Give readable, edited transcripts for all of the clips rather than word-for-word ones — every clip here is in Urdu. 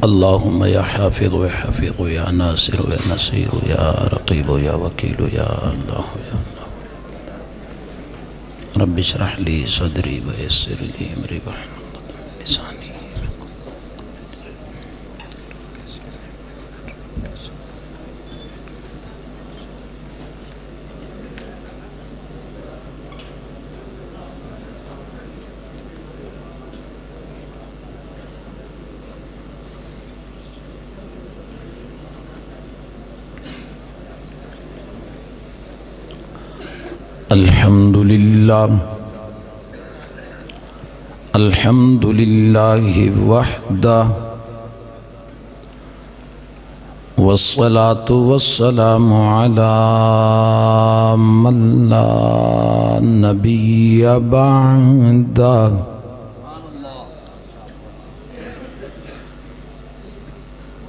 اللهم يا حافظ يا حفيظ يا ناصر يا نصير يا رقيب يا وكيل يا الله يا الله. رب اشرح لي صدري ويسر لي امري واحلل عقدة من لساني. الحمد لله وحده والصلاة والسلام على من لا نبي بعده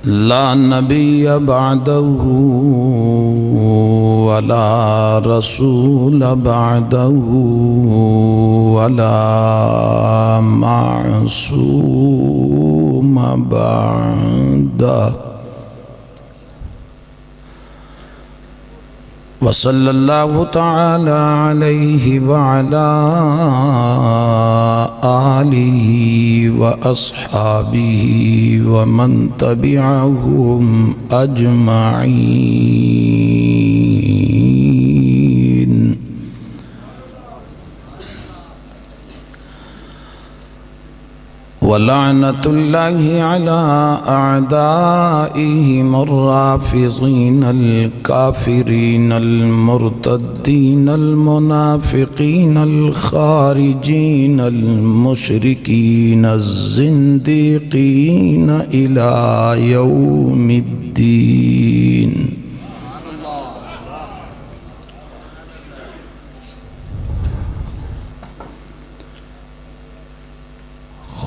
لا نبي بعده ولا رسول بعده ولا معصوم بعده. وصلى الله تعالى عليه وعلى آله وأصحابه ومن تبعهم أجمعين. ولعنة الله على أعدائهم الرافضين الكافرين المرتدين المنافقين الخارجين المشركين الزنديقين إلى يوم الدين.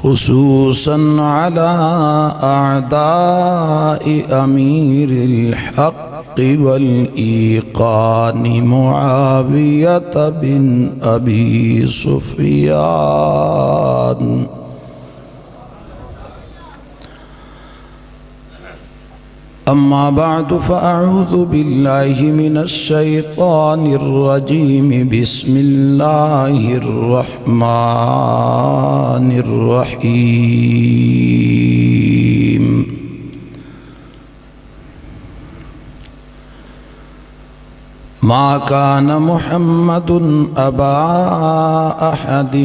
خصوصاً على أعداء أمير الحق والإيقان معاوية بن أبي سفيان. أما بعد فأعوذ بالله من الشيطان الرجيم. بسم الله الرحمن الرحيم. ما كان محمد أبا أحد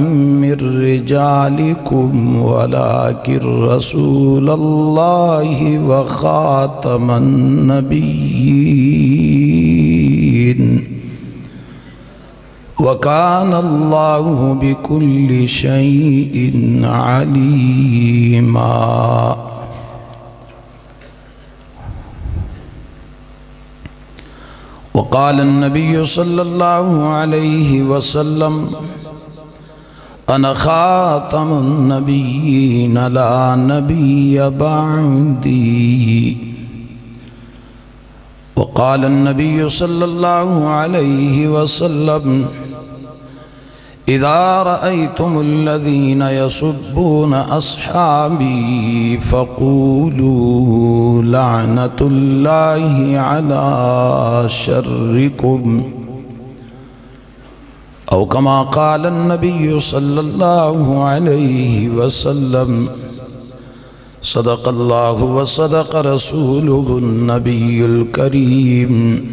من رجالكم ولكن رسول الله وخاتم النبيين وكان الله بكل شيء عليما. وقال النبي صلى الله عليه وسلم أنا خاتم النبيين لا نبي بعدي. وقال النبي صلى الله عليه وسلم إذا رأيتم الذين يسبون أصحابي فقولوا لعنة الله على شركم أو كما قال النبي صلى الله عليه وسلم. صدق الله وصدق رسوله النبي الكريم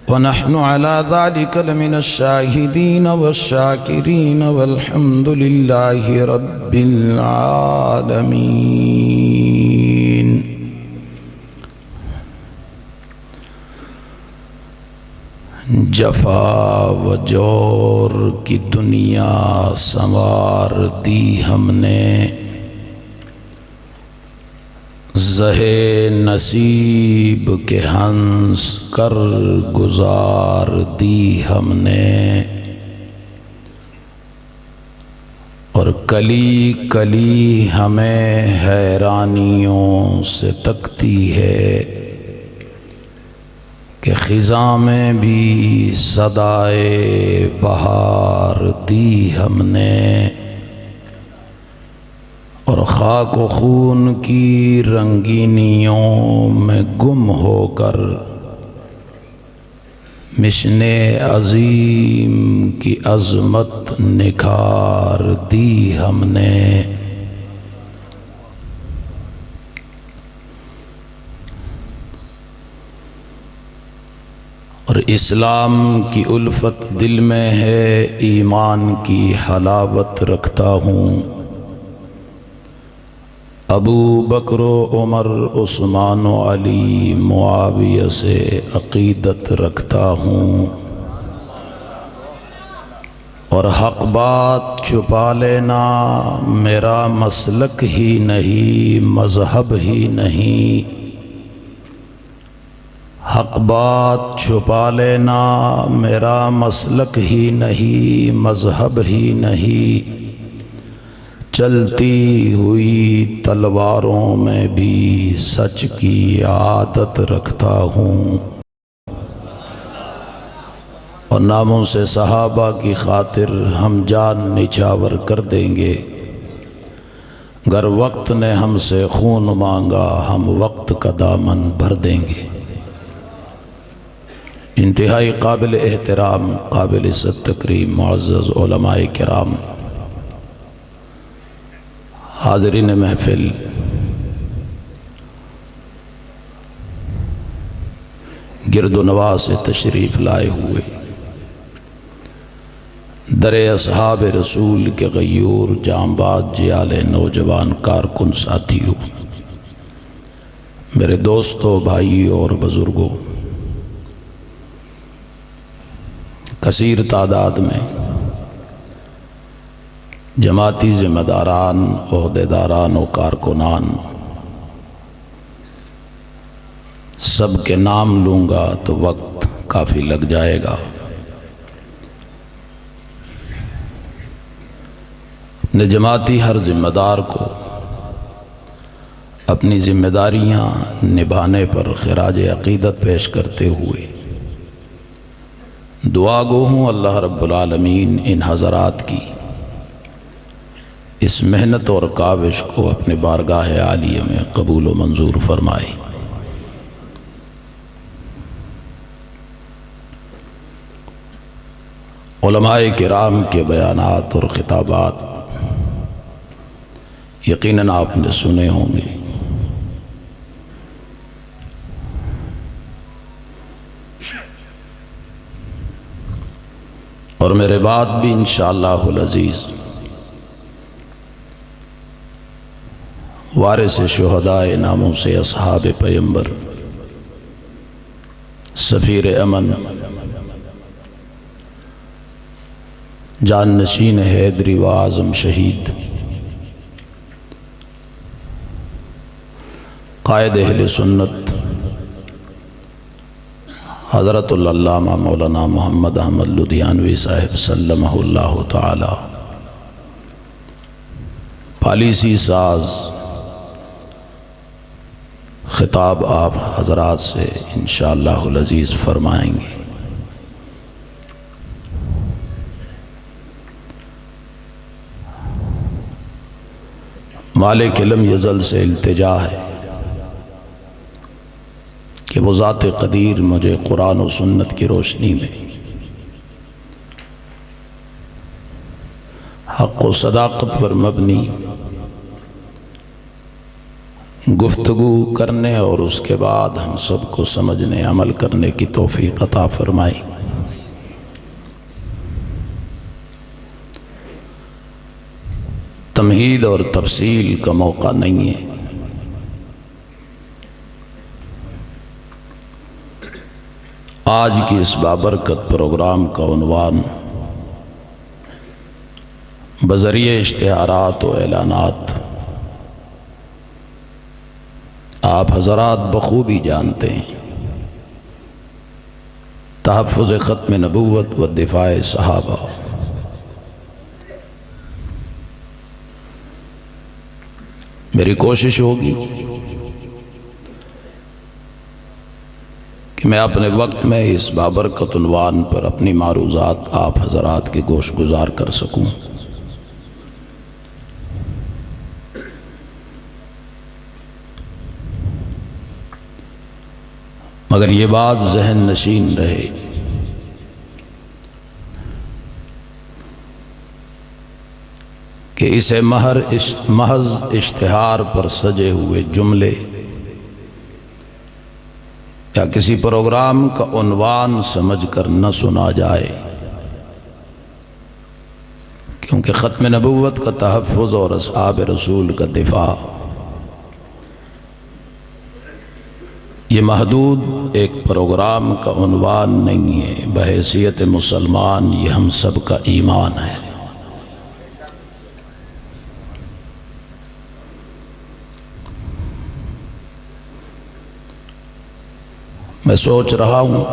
ونحن على ذلك لمن الشاهدين والشاكرين والحمد لله رب العالمين. جفا و جور کی دنیا سنوار دی ہم نے، زہے نصیب کے ہنس کر گزار دی ہم نے، اور کلی کلی ہمیں حیرانیوں سے تکتی ہے کہ خزاں میں بھی صدائے بہار دی ہم نے، اور خاک و خون کی رنگینیوں میں گم ہو کر مشن عظیم کی عظمت نکھار دی ہم نے۔ اور اسلام کی الفت دل میں ہے، ایمان کی حلاوت رکھتا ہوں، ابو بکر و عمر عثمان و علی معاویہ سے عقیدت رکھتا ہوں۔ اور حق بات چھپا لینا میرا مسلک ہی نہیں، مذہب ہی نہیں۔ حق بات چھپا لینا میرا مسلک ہی نہیں، مذہب ہی نہیں۔ چلتی ہوئی تلواروں میں بھی سچ کی عادت رکھتا ہوں۔ اور ناموں سے صحابہ کی خاطر ہم جان نچھاور کر دیں گے۔ گر وقت نے ہم سے خون مانگا، ہم وقت کا دامن بھر دیں گے۔ انتہائی قابل احترام، قابل عزت تکریم معزز علماء کرام، حاضرین محفل، گرد و نواح سے تشریف لائے ہوئے در اصحاب رسول کے غیور جانباز جیال نوجوان کارکن ساتھیوں، میرے دوستوں، بھائیوں اور بزرگوں، کثیر تعداد میں جماعتی ذمہ داران، عہدیداران و کارکنان، سب کے نام لوں گا تو وقت کافی لگ جائے گا۔ اپنے جماعتی ہر ذمہ دار کو اپنی ذمہ داریاں نبھانے پر خراج عقیدت پیش کرتے ہوئے دعا گو ہوں اللہ رب العالمین ان حضرات کی اس محنت اور کاوش کو اپنے بارگاہ عالیہ میں قبول و منظور فرمائے۔ علماء کرام کے بیانات اور خطابات یقیناً آپ نے سنے ہوں گے۔ اور میرے بعد بھی انشاءاللہ العزیز وارث شہداء ناموں سے اصحاب پیمبر، سفیر امن، جان نشین حیدری و اعظم شہید، قائد اہل سنت حضرت العلامہ مولانا محمد احمد لدھیانوی صاحب سلمہ اللہ تعالی، پالیسی ساز، خطاب آپ حضرات سے انشاءاللہ العزیز فرمائیں گے۔ مالک علم یزل سے التجا ہے کہ وہ ذات قدیر مجھے قرآن و سنت کی روشنی میں حق و صداقت پر مبنی گفتگو کرنے اور اس کے بعد ہم سب کو سمجھنے، عمل کرنے کی توفیق عطا فرمائی۔ تمہید اور تفصیل کا موقع نہیں ہے، آج کی اس بابرکت پروگرام کا عنوان بذریعہ اشتہارات و اعلانات آپ حضرات بخوبی جانتے ہیں، تحفظ ختم نبوت و دفاع صحابہ۔ میری کوشش ہوگی کہ میں اپنے وقت میں اس بابرکت عنوان پر اپنی معروضات آپ حضرات کے گوش گزار کر سکوں۔ مگر یہ بات ذہن نشین رہے کہ اسے محض اشتہار پر سجے ہوئے جملے یا کسی پروگرام کا عنوان سمجھ کر نہ سنا جائے، کیونکہ ختم نبوت کا تحفظ اور اصحاب رسول کا دفاع یہ محدود ایک پروگرام کا عنوان نہیں ہے، بحیثیت مسلمان یہ ہم سب کا ایمان ہے۔ میں سوچ رہا ہوں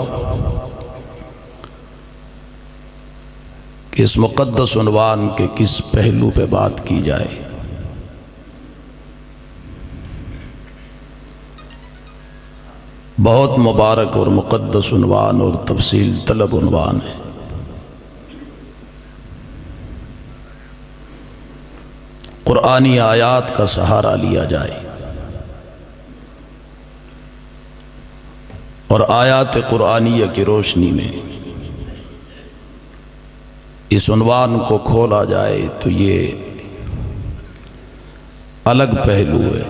کہ اس مقدس عنوان کے کس پہلو پہ بات کی جائے۔ بہت مبارک اور مقدس عنوان اور تفصیل طلب عنوان ہے۔ قرآنی آیات کا سہارا لیا جائے اور آیات قرآنیہ کی روشنی میں اس عنوان کو کھولا جائے تو یہ الگ پہلو ہے۔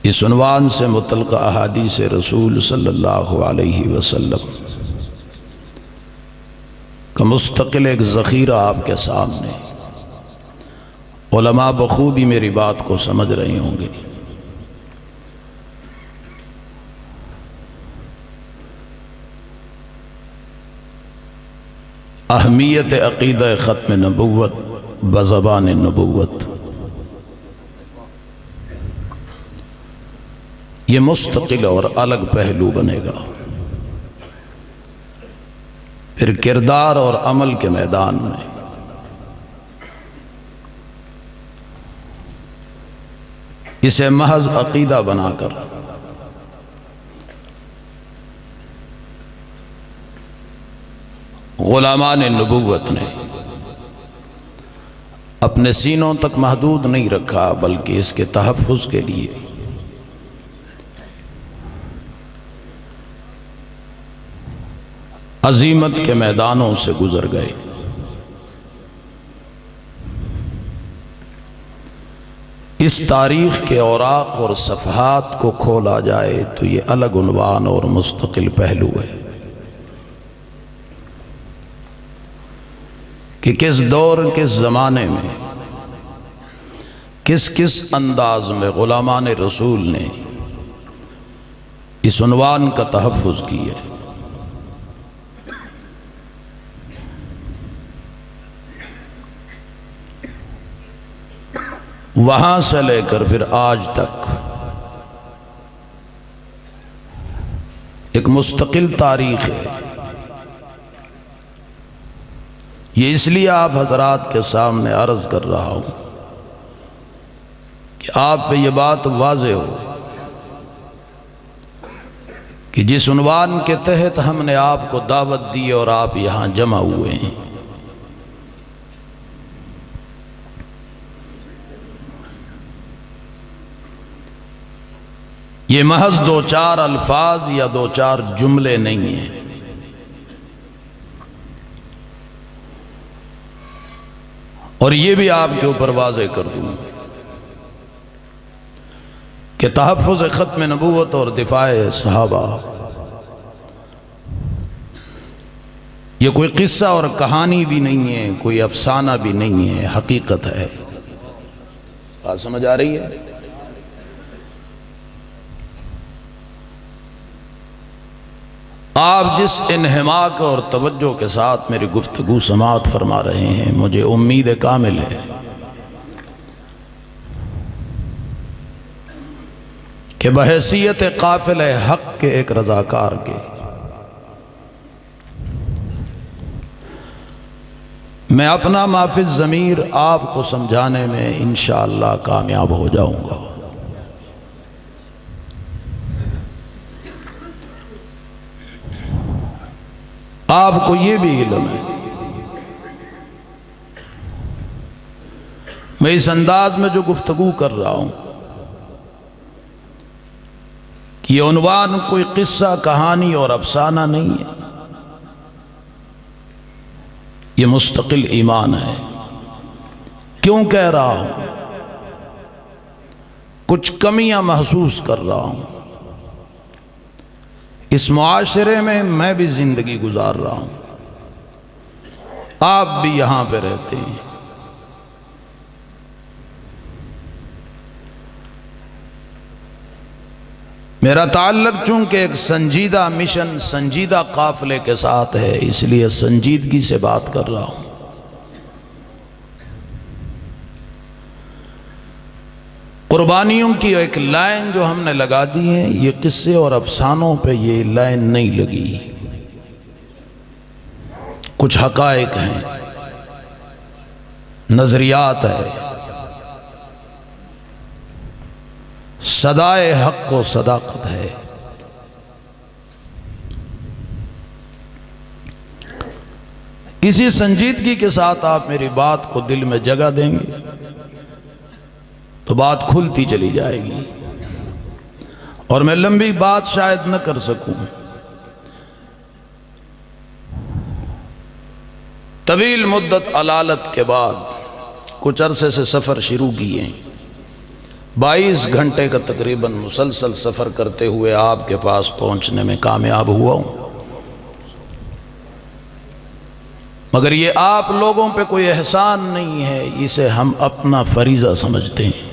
اس عنوان سے متعلقہ احادیث رسول صلی اللہ علیہ وسلم کا مستقل ایک ذخیرہ آپ کے سامنے، علماء بخوبی میری بات کو سمجھ رہے ہوں گے۔ اہمیت عقیدہ ختم نبوت بزبان نبوت، یہ مستقل اور الگ پہلو بنے گا۔ پھر کردار اور عمل کے میدان میں اسے محض عقیدہ بنا کر غلامان نبوت نے اپنے سینوں تک محدود نہیں رکھا، بلکہ اس کے تحفظ کے لیے عظیمت کے میدانوں سے گزر گئے۔ اس تاریخ کے اوراق اور صفحات کو کھولا جائے تو یہ الگ عنوان اور مستقل پہلو ہے کہ کس دور کس زمانے میں کس انداز میں غلامان رسول نے اس عنوان کا تحفظ کیا۔ وہاں سے لے کر پھر آج تک ایک مستقل تاریخ ہے۔ یہ اس لیے آپ حضرات کے سامنے عرض کر رہا ہوں کہ آپ پہ یہ بات واضح ہو کہ جس عنوان کے تحت ہم نے آپ کو دعوت دی اور آپ یہاں جمع ہوئے ہیں، یہ محض دو چار الفاظ یا دو چار جملے نہیں ہیں، اور یہ بھی آپ کے اوپر واضح کر دوں کہ تحفظ ختم نبوت اور دفاع صحابہ یہ کوئی قصہ اور کہانی بھی نہیں ہے، کوئی افسانہ بھی نہیں ہے، حقیقت ہے۔ بات سمجھ آ رہی ہے؟ آپ جس انہماک اور توجہ کے ساتھ میری گفتگو سماعت فرما رہے ہیں، مجھے امید کامل ہے کہ بحیثیت قافل حق کے ایک رضاکار کے میں اپنا ما فی الضمیر آپ کو سمجھانے میں انشاءاللہ کامیاب ہو جاؤں گا۔ آپ کو یہ بھی علم ہے میں اس انداز میں جو گفتگو کر رہا ہوں کہ یہ عنوان کوئی قصہ کہانی اور افسانہ نہیں ہے، یہ مستقل ایمان ہے۔ کیوں کہہ رہا ہوں؟ کچھ کمیاں محسوس کر رہا ہوں اس معاشرے میں بھی زندگی گزار رہا ہوں، آپ بھی یہاں پہ رہتے ہیں۔ میرا تعلق چونکہ ایک سنجیدہ مشن، سنجیدہ قافلے کے ساتھ ہے، اس لیے سنجیدگی سے بات کر رہا ہوں۔ قربانیوں کی ایک لائن جو ہم نے لگا دی ہے، یہ قصے اور افسانوں پہ یہ لائن نہیں لگی، کچھ حقائق ہیں، نظریات ہے، صدائے حق و صداقت ہے۔ اسی سنجیدگی کے ساتھ آپ میری بات کو دل میں جگہ دیں گے تو بات کھلتی چلی جائے گی، اور میں لمبی بات شاید نہ کر سکوں۔ طویل مدت علالت کے بعد کچھ عرصے سے سفر شروع کیے، 22 گھنٹے کا تقریباً مسلسل سفر کرتے ہوئے آپ کے پاس پہنچنے میں کامیاب ہوا ہوں، مگر یہ آپ لوگوں پہ کوئی احسان نہیں ہے، اسے ہم اپنا فریضہ سمجھتے ہیں،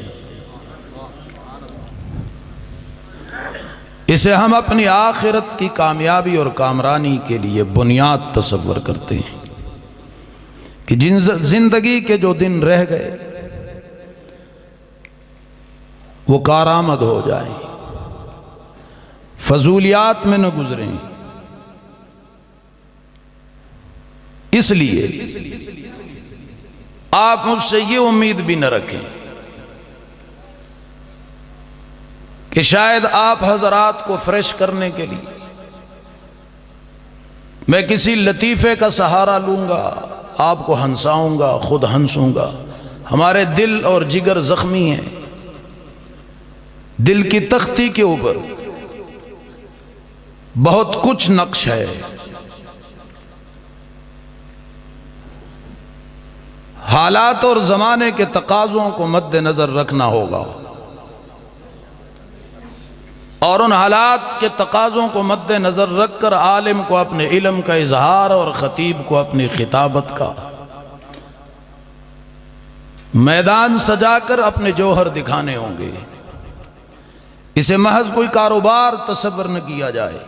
اسے ہم اپنی آخرت کی کامیابی اور کامرانی کے لیے بنیاد تصور کرتے ہیں کہ جن زندگی کے جو دن رہ گئے وہ کارآمد ہو جائیں، فضولیات میں نہ گزریں۔ اس لیے آپ مجھ سے یہ امید بھی نہ رکھیں کہ شاید آپ حضرات کو فریش کرنے کے لیے میں کسی لطیفے کا سہارا لوں گا، آپ کو ہنساؤں گا، خود ہنسوں گا۔ ہمارے دل اور جگر زخمی ہیں، دل کی تختی کے اوپر بہت کچھ نقش ہے، حالات اور زمانے کے تقاضوں کو مد نظر رکھنا ہوگا، اور ان حالات کے تقاضوں کو مد نظر رکھ کر عالم کو اپنے علم کا اظہار اور خطیب کو اپنی خطابت کا میدان سجا کر اپنے جوہر دکھانے ہوں گے۔ اسے محض کوئی کاروبار تصور نہ کیا جائے،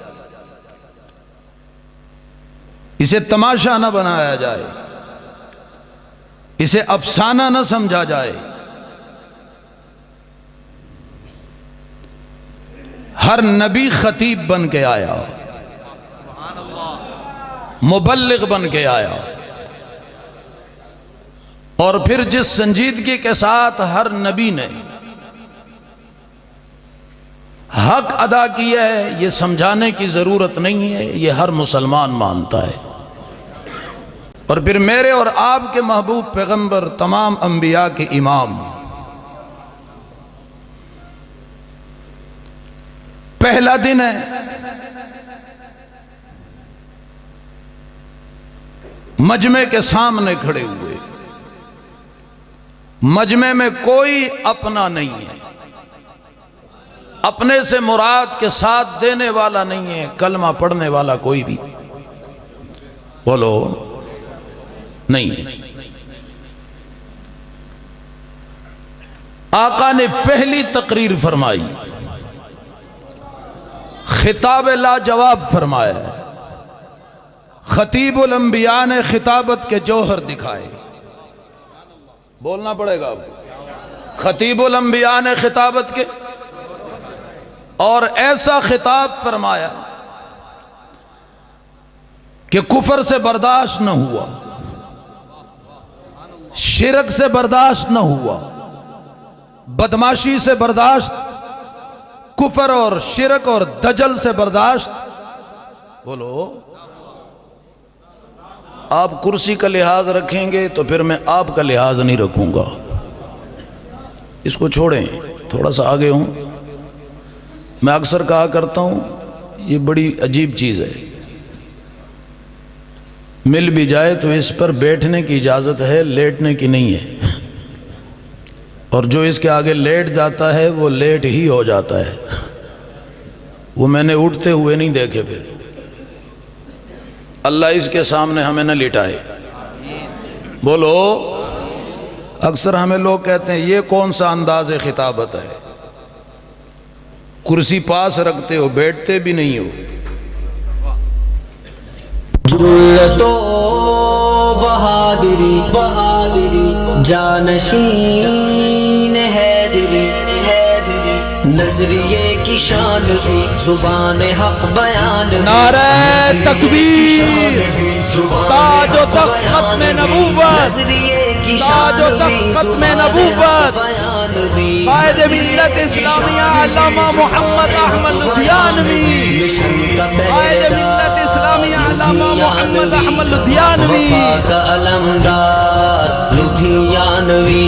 اسے تماشا نہ بنایا جائے، اسے افسانہ نہ سمجھا جائے۔ ہر نبی خطیب بن کے آیا، مبلغ بن کے آیا، اور پھر جس سنجیدگی کے ساتھ ہر نبی نے حق ادا کیا ہے، یہ سمجھانے کی ضرورت نہیں ہے، یہ ہر مسلمان مانتا ہے۔ اور پھر میرے اور آپ کے محبوب پیغمبر، تمام انبیاء کے امام، پہلا دن ہے، مجمع کے سامنے کھڑے ہوئے، مجمع میں کوئی اپنا نہیں ہے، اپنے سے مراد کے ساتھ دینے والا نہیں ہے، کلمہ پڑھنے والا کوئی بھی بولو نہیں ہے۔ آقا نے پہلی تقریر فرمائی، خطاب لا جواب فرمایا، خطیب الانبیاء نے خطابت کے جوہر دکھائے، بولنا پڑے گا آپ کو، خطیب الانبیاء نے خطابت کے، اور ایسا خطاب فرمایا کہ کفر سے برداشت نہ ہوا، شرک سے برداشت نہ ہوا، بدماشی سے برداشت، کفر اور شرک اور دجل سے برداشت۔ بولو، آپ کرسی کا لحاظ رکھیں گے تو پھر میں آپ کا لحاظ نہیں رکھوں گا، اس کو چھوڑیں، تھوڑا سا آگے ہوں، میں اکثر کہا کرتا ہوں یہ بڑی عجیب چیز ہے، مل بھی جائے تو اس پر بیٹھنے کی اجازت ہے، لیٹنے کی نہیں ہے، اور جو اس کے آگے لیٹ جاتا ہے وہ لیٹ ہی ہو جاتا ہے، وہ میں نے اٹھتے ہوئے نہیں دیکھے۔ پھر اللہ اس کے سامنے ہمیں نہ لٹائے، بولو۔ اکثر ہمیں لوگ کہتے ہیں یہ کون سا انداز خطابت ہے، کرسی پاس رکھتے ہو، بیٹھتے بھی نہیں ہو۔ جلتو بہادری بہادری جانشین حیدری حیدری، نظریے کی شان بھی زبان حق بیان بھی، نعرہ تکبیر، تاج و تخت ختم نبوت، تاج و تخت ختم نبوت، قائد ملت اسلامیہ علامہ محمد احمد لدھیانوی، قائد ملت اسلامیہ علامہ محمد احمد لدھیانوی، وفا کا علمدار لدھیانوی،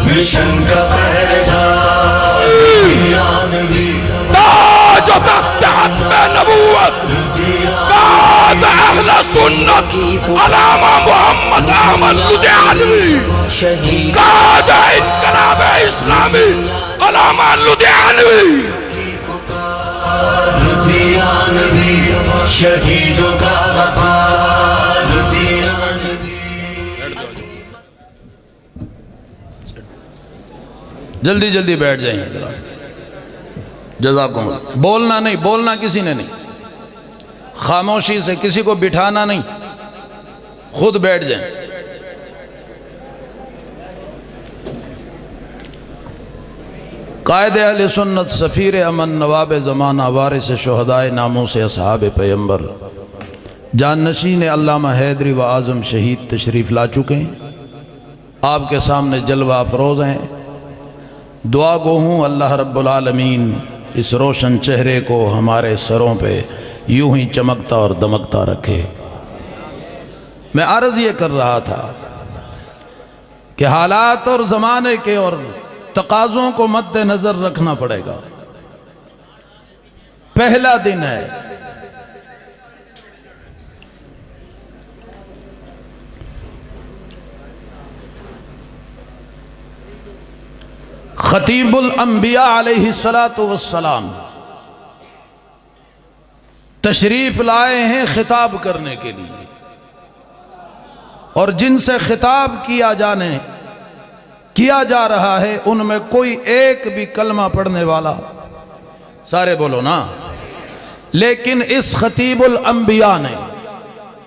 مشن کا پہرےدار لدھیانوی، تاج و تخت ختم نبوت، تاج اہل سنت علامہ محمد احمد لدھیانوی، شہید قائد انقلاب اسلامی علامہ لدھیانوی۔ لدھیانوی، شہیدوں کا وفا لدھیانوی۔ جلدی جلدی بیٹھ جائیں، جزاکم اللہ۔ بولنا نہیں، بولنا کسی نے نہیں، خاموشی سے کسی کو بٹھانا نہیں، خود بیٹھ جائیں۔ قائد اہل سنت، سفیر امن، نواب زمانہ، وارث شہدائے ناموس اصحاب پیمبر، جانشین علامہ حیدری و اعظم شہید تشریف لا چکے ہیں، آپ کے سامنے جلوہ افروز ہیں۔ دعا گو ہوں اللہ رب العالمین اس روشن چہرے کو ہمارے سروں پہ یوں ہی چمکتا اور دمکتا رکھے۔ میں عرض یہ کر رہا تھا کہ حالات اور زمانے کے اور تقاضوں کو مد نظر رکھنا پڑے گا۔ پہلا دن ہے، خطیب الانبیاء علیہ السلام تشریف لائے ہیں خطاب کرنے کے لیے، اور جن سے خطاب کیا جا رہا ہے ان میں کوئی ایک بھی کلمہ پڑھنے والا، سارے بولو نا، لیکن اس خطیب الانبیاء نے،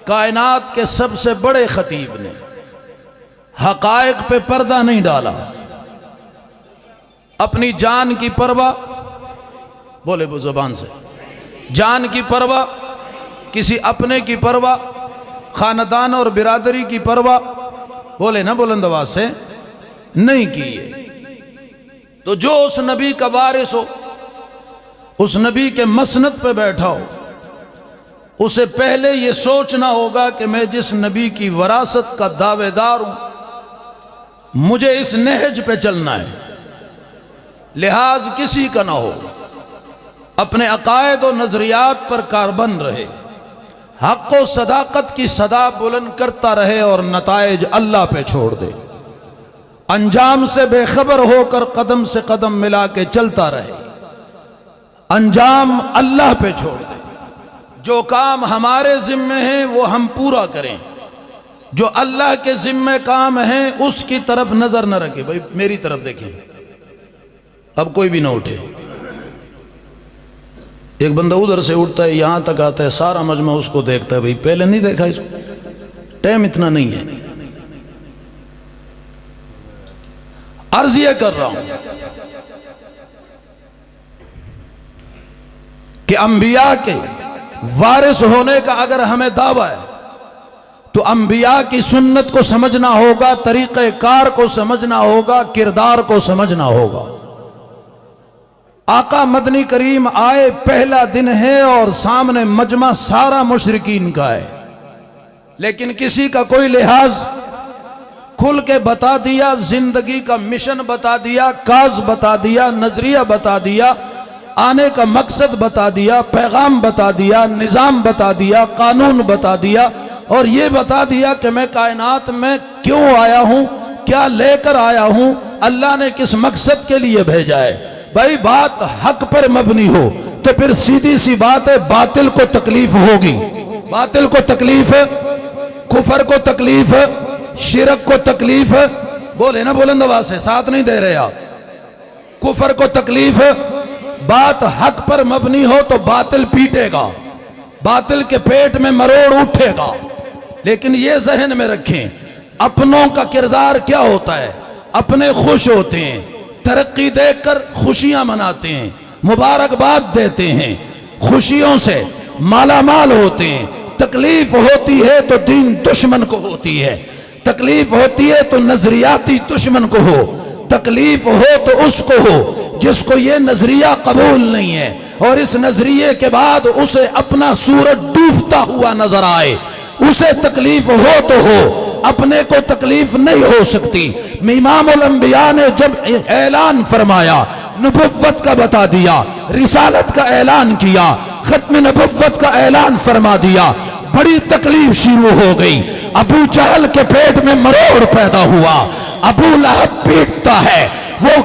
کائنات کے سب سے بڑے خطیب نے، حقائق پہ پردہ نہیں ڈالا، اپنی جان کی پرواہ، بولے وہ زبان سے، جان کی پرواہ، کسی اپنے کی پرواہ، خاندان اور برادری کی پرواہ، بولے نا بلند آواز سے، نہیں کیے۔ تو جو اس نبی کا وارث ہو، اس نبی کے مسند پہ بیٹھا ہو، اسے پہلے یہ سوچنا ہوگا کہ میں جس نبی کی وراثت کا دعوے دار ہوں، مجھے اس نہج پہ چلنا ہے، لحاظ کسی کا نہ ہو، اپنے عقائد و نظریات پر کاربند رہے، حق و صداقت کی صدا بلند کرتا رہے اور نتائج اللہ پہ چھوڑ دے، انجام سے بے خبر ہو کر قدم سے قدم ملا کے چلتا رہے، انجام اللہ پہ چھوڑ دے۔ جو کام ہمارے ذمہ ہیں وہ ہم پورا کریں، جو اللہ کے ذمہ کام ہیں اس کی طرف نظر نہ رکھے۔ بھائی میری طرف دیکھیں، اب کوئی بھی نہ اٹھے۔ ایک بندہ ادھر سے اٹھتا ہے، یہاں تک آتا ہے، سارا مجمع اس کو دیکھتا ہے، بھائی پہلے نہیں دیکھا اس کو، ٹائم اتنا نہیں ہے۔ عرض یہ کر رہا ہوں کہ انبیاء کے وارث ہونے کا اگر ہمیں دعویٰ ہے تو انبیاء کی سنت کو سمجھنا ہوگا، طریقہ کار کو سمجھنا ہوگا، کردار کو سمجھنا ہوگا۔ آقا مدنی کریم آئے، پہلا دن ہے اور سامنے مجمع سارا مشرکین کا ہے، لیکن کسی کا کوئی لحاظ، کھل کے بتا دیا، زندگی کا مشن بتا دیا، کاز بتا دیا، نظریہ بتا دیا، آنے کا مقصد بتا دیا، پیغام بتا دیا، نظام بتا دیا، قانون بتا دیا، اور یہ بتا دیا کہ میں کائنات میں کیوں آیا ہوں، کیا لے کر آیا ہوں، اللہ نے کس مقصد کے لیے بھیجا ہے۔ بھائی بات حق پر مبنی ہو تو پھر سیدھی سی بات ہے، باطل کو تکلیف ہوگی، باطل کو تکلیف ہے، کفر کو تکلیف ہے، شرک کو تکلیف ہے، بولے نا بلند آواز سے، ساتھ نہیں دے رہے آپ، کفر کو تکلیف ہے۔ بات حق پر مبنی ہو تو باطل پیٹے گا، باطل کے پیٹ میں مروڑ اٹھے گا، لیکن یہ ذہن میں رکھیں اپنوں کا کردار کیا ہوتا ہے، اپنے خوش ہوتے ہیں، ترقی دیکھ کر خوشیاں مناتے ہیں، مبارکباد دیتے ہیں، خوشیوں سے مالا مال ہوتے ہیں۔ تکلیف ہوتی ہے تو دین دشمن کو ہوتی ہے، تکلیف ہوتی ہے تو نظریاتی دشمن کو ہو، تکلیف ہو تو اس کو ہو جس کو یہ نظریہ قبول نہیں ہے اور اس نظریے کے بعد اسے اپنا سورج ڈوبتا ہوا نظر آئے، اسے تکلیف ہو تو ہو، اپنے کو تکلیف نہیں ہو سکتی۔ امام الانبیاء نے جب اعلان فرمایا، نبوت کا بتا دیا، رسالت کا اعلان کیا، ختم نبوت کا اعلان فرما دیا، بڑی تکلیف شروع ہو گئی۔ ابو جہل کے پیٹ میں مروڑ پیدا ہوا، ابو لہب پیٹتا ہے، وہ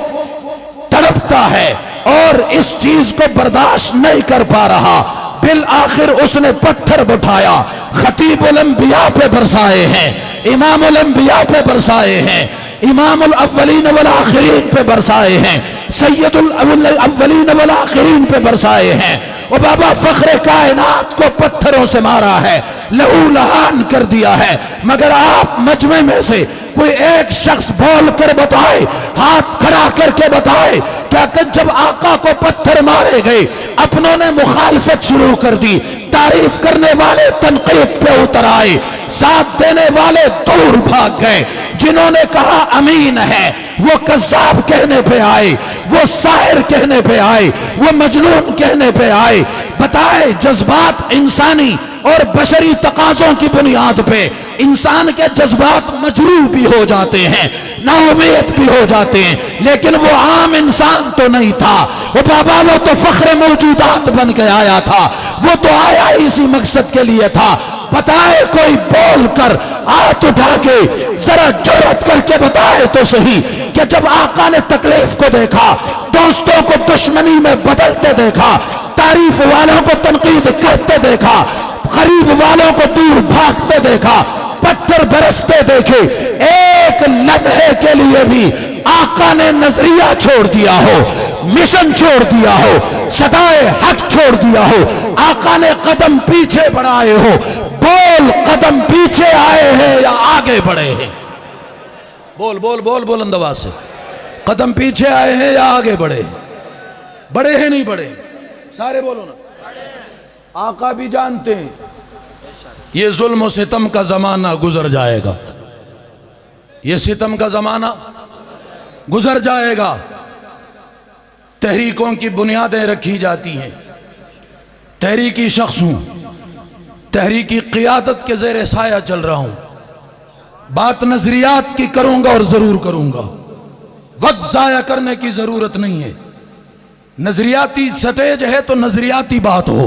تڑپتا ہے اور اس چیز کو برداشت نہیں کر پا رہا، بالآخر اس نے پتھر اٹھایا، خطیب الانبیاء پہ برسائے ہیں، امام الانبیاء پہ برسائے ہیں، امام الاولین والآخرین پہ برسائے ہیں، سید الاولین والآخرین پہ برسائے ہیں۔ وہ بابا فخر کائنات کو پتھروں سے مارا ہے، لہو لہان کر دیا ہے، مگر آپ مجمع میں سے کوئی ایک شخص بول کر بتائے، ہاتھ کھڑا کر کے بتائے کہ جب آقا کو پتھر مارے گئے اپنوں نے مخالفت شروع کر دی، تعریف کرنے والے تنقید پہ اتر آئے، ساتھ دینے والے دور بھاگ گئے، جنہوں نے کہا امین ہے وہ کذاب کہنے پہ آئے، وہ ساحر کہنے پہ آئے، وہ مجنون کہنے پہ آئے۔ بتائے جذبات انسانی اور بشری تقاضوں کی بنیاد پہ انسان کے جذبات مجروح بھی ہو جاتے ہیں، نا امید بھی ہو جاتے ہیں، لیکن وہ عام انسان تو نہیں تھا، وہ بابا وہ تو فخر موجودات بن کے آیا تھا، وہ تو آیا اسی مقصد کے لیے تھا۔ بتائے کوئی بول کر ہاتھ اٹھا کے ذرا جرأت کر کے بتائے تو صحیح کہ جب آقا نے تکلیف کو دیکھا، دوستوں کو دشمنی میں بدلتے دیکھا، تعریف والوں کو تنقید کرتے دیکھا، قریب والوں کو دور بھاگتے دیکھا، پتھر برستے دیکھے، ایک لمحے کے لیے بھی آقا نے نظریہ چھوڑ دیا ہو، مشن چھوڑ دیا ہو، صدائے حق چھوڑ دیا ہو، آقا نے قدم پیچھے بڑھائے ہو، بول قدم پیچھے آئے ہیں یا آگے بڑھے ہیں؟ بول بول بول بلند آواز سے، قدم پیچھے آئے ہیں یا آگے بڑھے؟ بڑھے ہیں نہیں بڑھے؟ سارے بولو نا۔ آقا بھی جانتے ہیں یہ ظلم و ستم کا زمانہ گزر جائے گا، یہ ستم کا زمانہ گزر جائے گا، تحریکوں کی بنیادیں رکھی جاتی ہیں، تحریکی شخص ہوں، تحریکی قیادت کے زیر سایہ چل رہا ہوں، بات نظریات کی کروں گا اور ضرور کروں گا، وقت ضائع کرنے کی ضرورت نہیں ہے، نظریاتی سٹیج ہے تو نظریاتی بات ہو،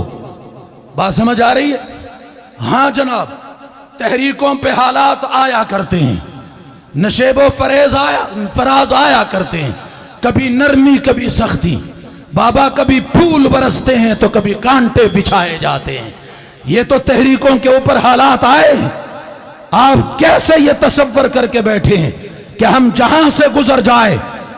بات سمجھ آ رہی ہے؟ ہاں جناب، تحریکوں پہ حالات آیا کرتے ہیں، نشیب و فراز آیا کرتے ہیں، کبھی نرمی کبھی سختی، بابا کبھی پھول برستے ہیں تو کبھی کانٹے بچھائے جاتے ہیں، یہ تو تحریکوں کے اوپر حالات آئے ہیں۔ آپ کیسے یہ تصور کر کے بیٹھے ہیں کہ ہم جہاں سے گزر جائے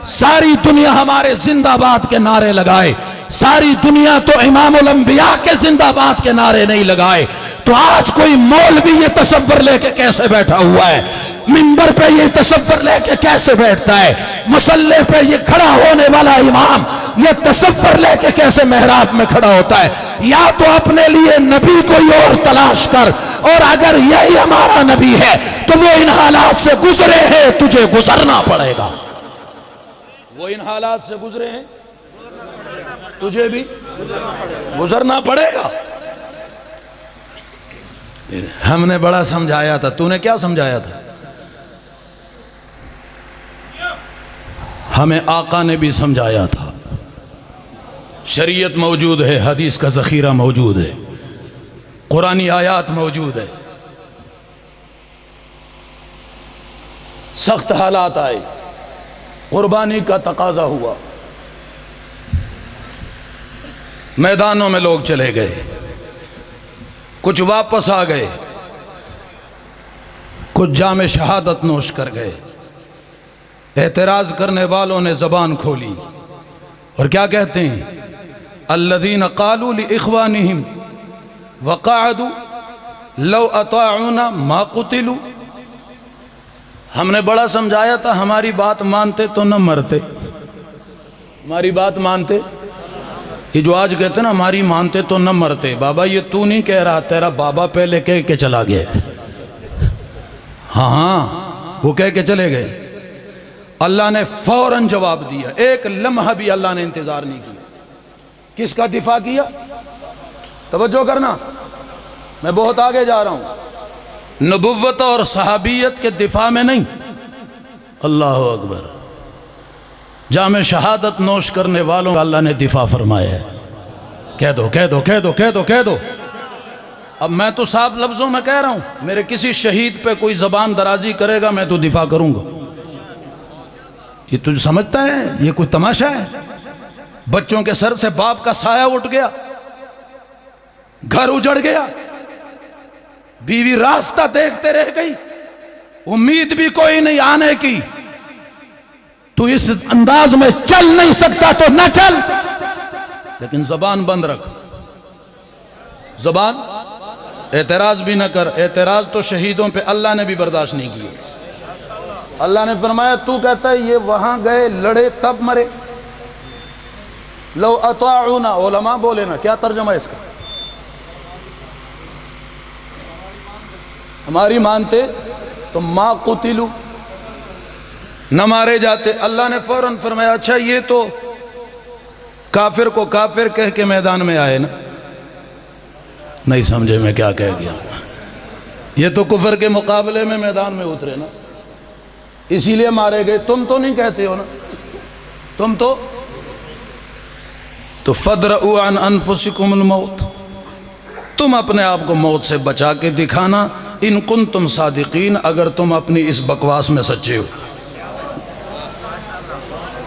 ساری دنیا ہمارے زندہ باد کے نعرے لگائے، ساری دنیا تو امام الانبیاء کے زندہ باد کے نعرے نہیں لگائے، تو آج کوئی مولوی یہ تصور لے کے کیسے بیٹھا ہوا ہے، منبر پہ یہ تصور لے کے کیسے بیٹھتا ہے، مصلی پہ یہ کھڑا ہونے والا امام یہ تصور لے کے کیسے محراب میں کھڑا ہوتا ہے؟ یا تو اپنے لیے نبی کوئی اور تلاش کر، اور اگر یہی ہمارا نبی ہے تو وہ ان حالات سے گزرے ہیں، تجھے گزرنا پڑے گا۔ وہ ان حالات سے گزرے ہیں، تجھے بھی گزرنا پڑے گا۔ ہم نے بڑا سمجھایا تھا، تو نے کیا سمجھایا تھا؟ ہمیں آقا نے بھی سمجھایا تھا، شریعت موجود ہے، حدیث کا ذخیرہ موجود ہے، قرآنی آیات موجود ہے. سخت حالات آئے، قربانی کا تقاضا ہوا، میدانوں میں لوگ چلے گئے، کچھ واپس آ گئے، کچھ جام شہادت نوش کر گئے. اعتراض کرنے والوں نے زبان کھولی اور کیا کہتے ہیں؟ الذین قالوا لاخوانہم وقعدوا لو اطاعونا ما قتلوا. ہم نے بڑا سمجھایا تھا، ہماری بات مانتے تو نہ مرتے. ہماری بات مانتے، یہ جو آج کہتے ہیں نا ہماری مانتے تو نہ مرتے، بابا یہ تو نہیں کہہ رہا، تیرا بابا پہلے کہہ کے چلا گیا. ہاں وہ کہہ کے چلے گئے. اللہ نے فوراً جواب دیا، ایک لمحہ بھی اللہ نے انتظار نہیں کیا. کس کا دفاع کیا؟ توجہ کرنا، میں بہت آگے جا رہا ہوں. نبوت اور صحابیت کے دفاع میں نہیں، اللہ اکبر، جام شہادت نوش کرنے والوں کا اللہ نے دفاع فرمایا ہے. کہہ دو کہہ دو کہہ دو کہہ دو کہہ دو. اب میں تو صاف لفظوں میں کہہ رہا ہوں، میرے کسی شہید پہ کوئی زبان درازی کرے گا میں تو دفاع کروں گا. یہ تجھ سمجھتا ہے یہ کوئی تماشا ہے؟ بچوں کے سر سے باپ کا سایہ اٹھ گیا، گھر اجڑ گیا، بیوی راستہ دیکھتے رہ گئی، امید بھی کوئی نہیں آنے کی. تو اس انداز میں چل نہیں سکتا تو نہ چل، لیکن زبان بند رکھ. زبان، اعتراض بھی نہ کر. اعتراض تو شہیدوں پہ اللہ نے بھی برداشت نہیں کیا. اللہ نے فرمایا تو کہتا ہے یہ وہاں گئے لڑے تب مرے. لو اطاعونا، علماء بولے نا کیا ترجمہ ہے اس کا؟ ہماری مانتے تو ما قتلوا، نہ مارے جاتے. اللہ نے فوراً فرمایا اچھا یہ تو کافر کو کافر کہہ کے میدان میں آئے نا. نہیں سمجھے میں کیا کہہ گیا؟ یہ تو کفر کے مقابلے میں میدان میں اترے نا، اسی لیے مارے گئے. تم تو نہیں کہتے ہو نا، تم تو فَادْرَؤُوا عَنْ أَنفُسِكُمُ الْمَوْتِ، تم اپنے آپ کو موت سے بچا کے دکھانا. ان کنتم صادقین، اگر تم اپنی اس بکواس میں سچے ہو.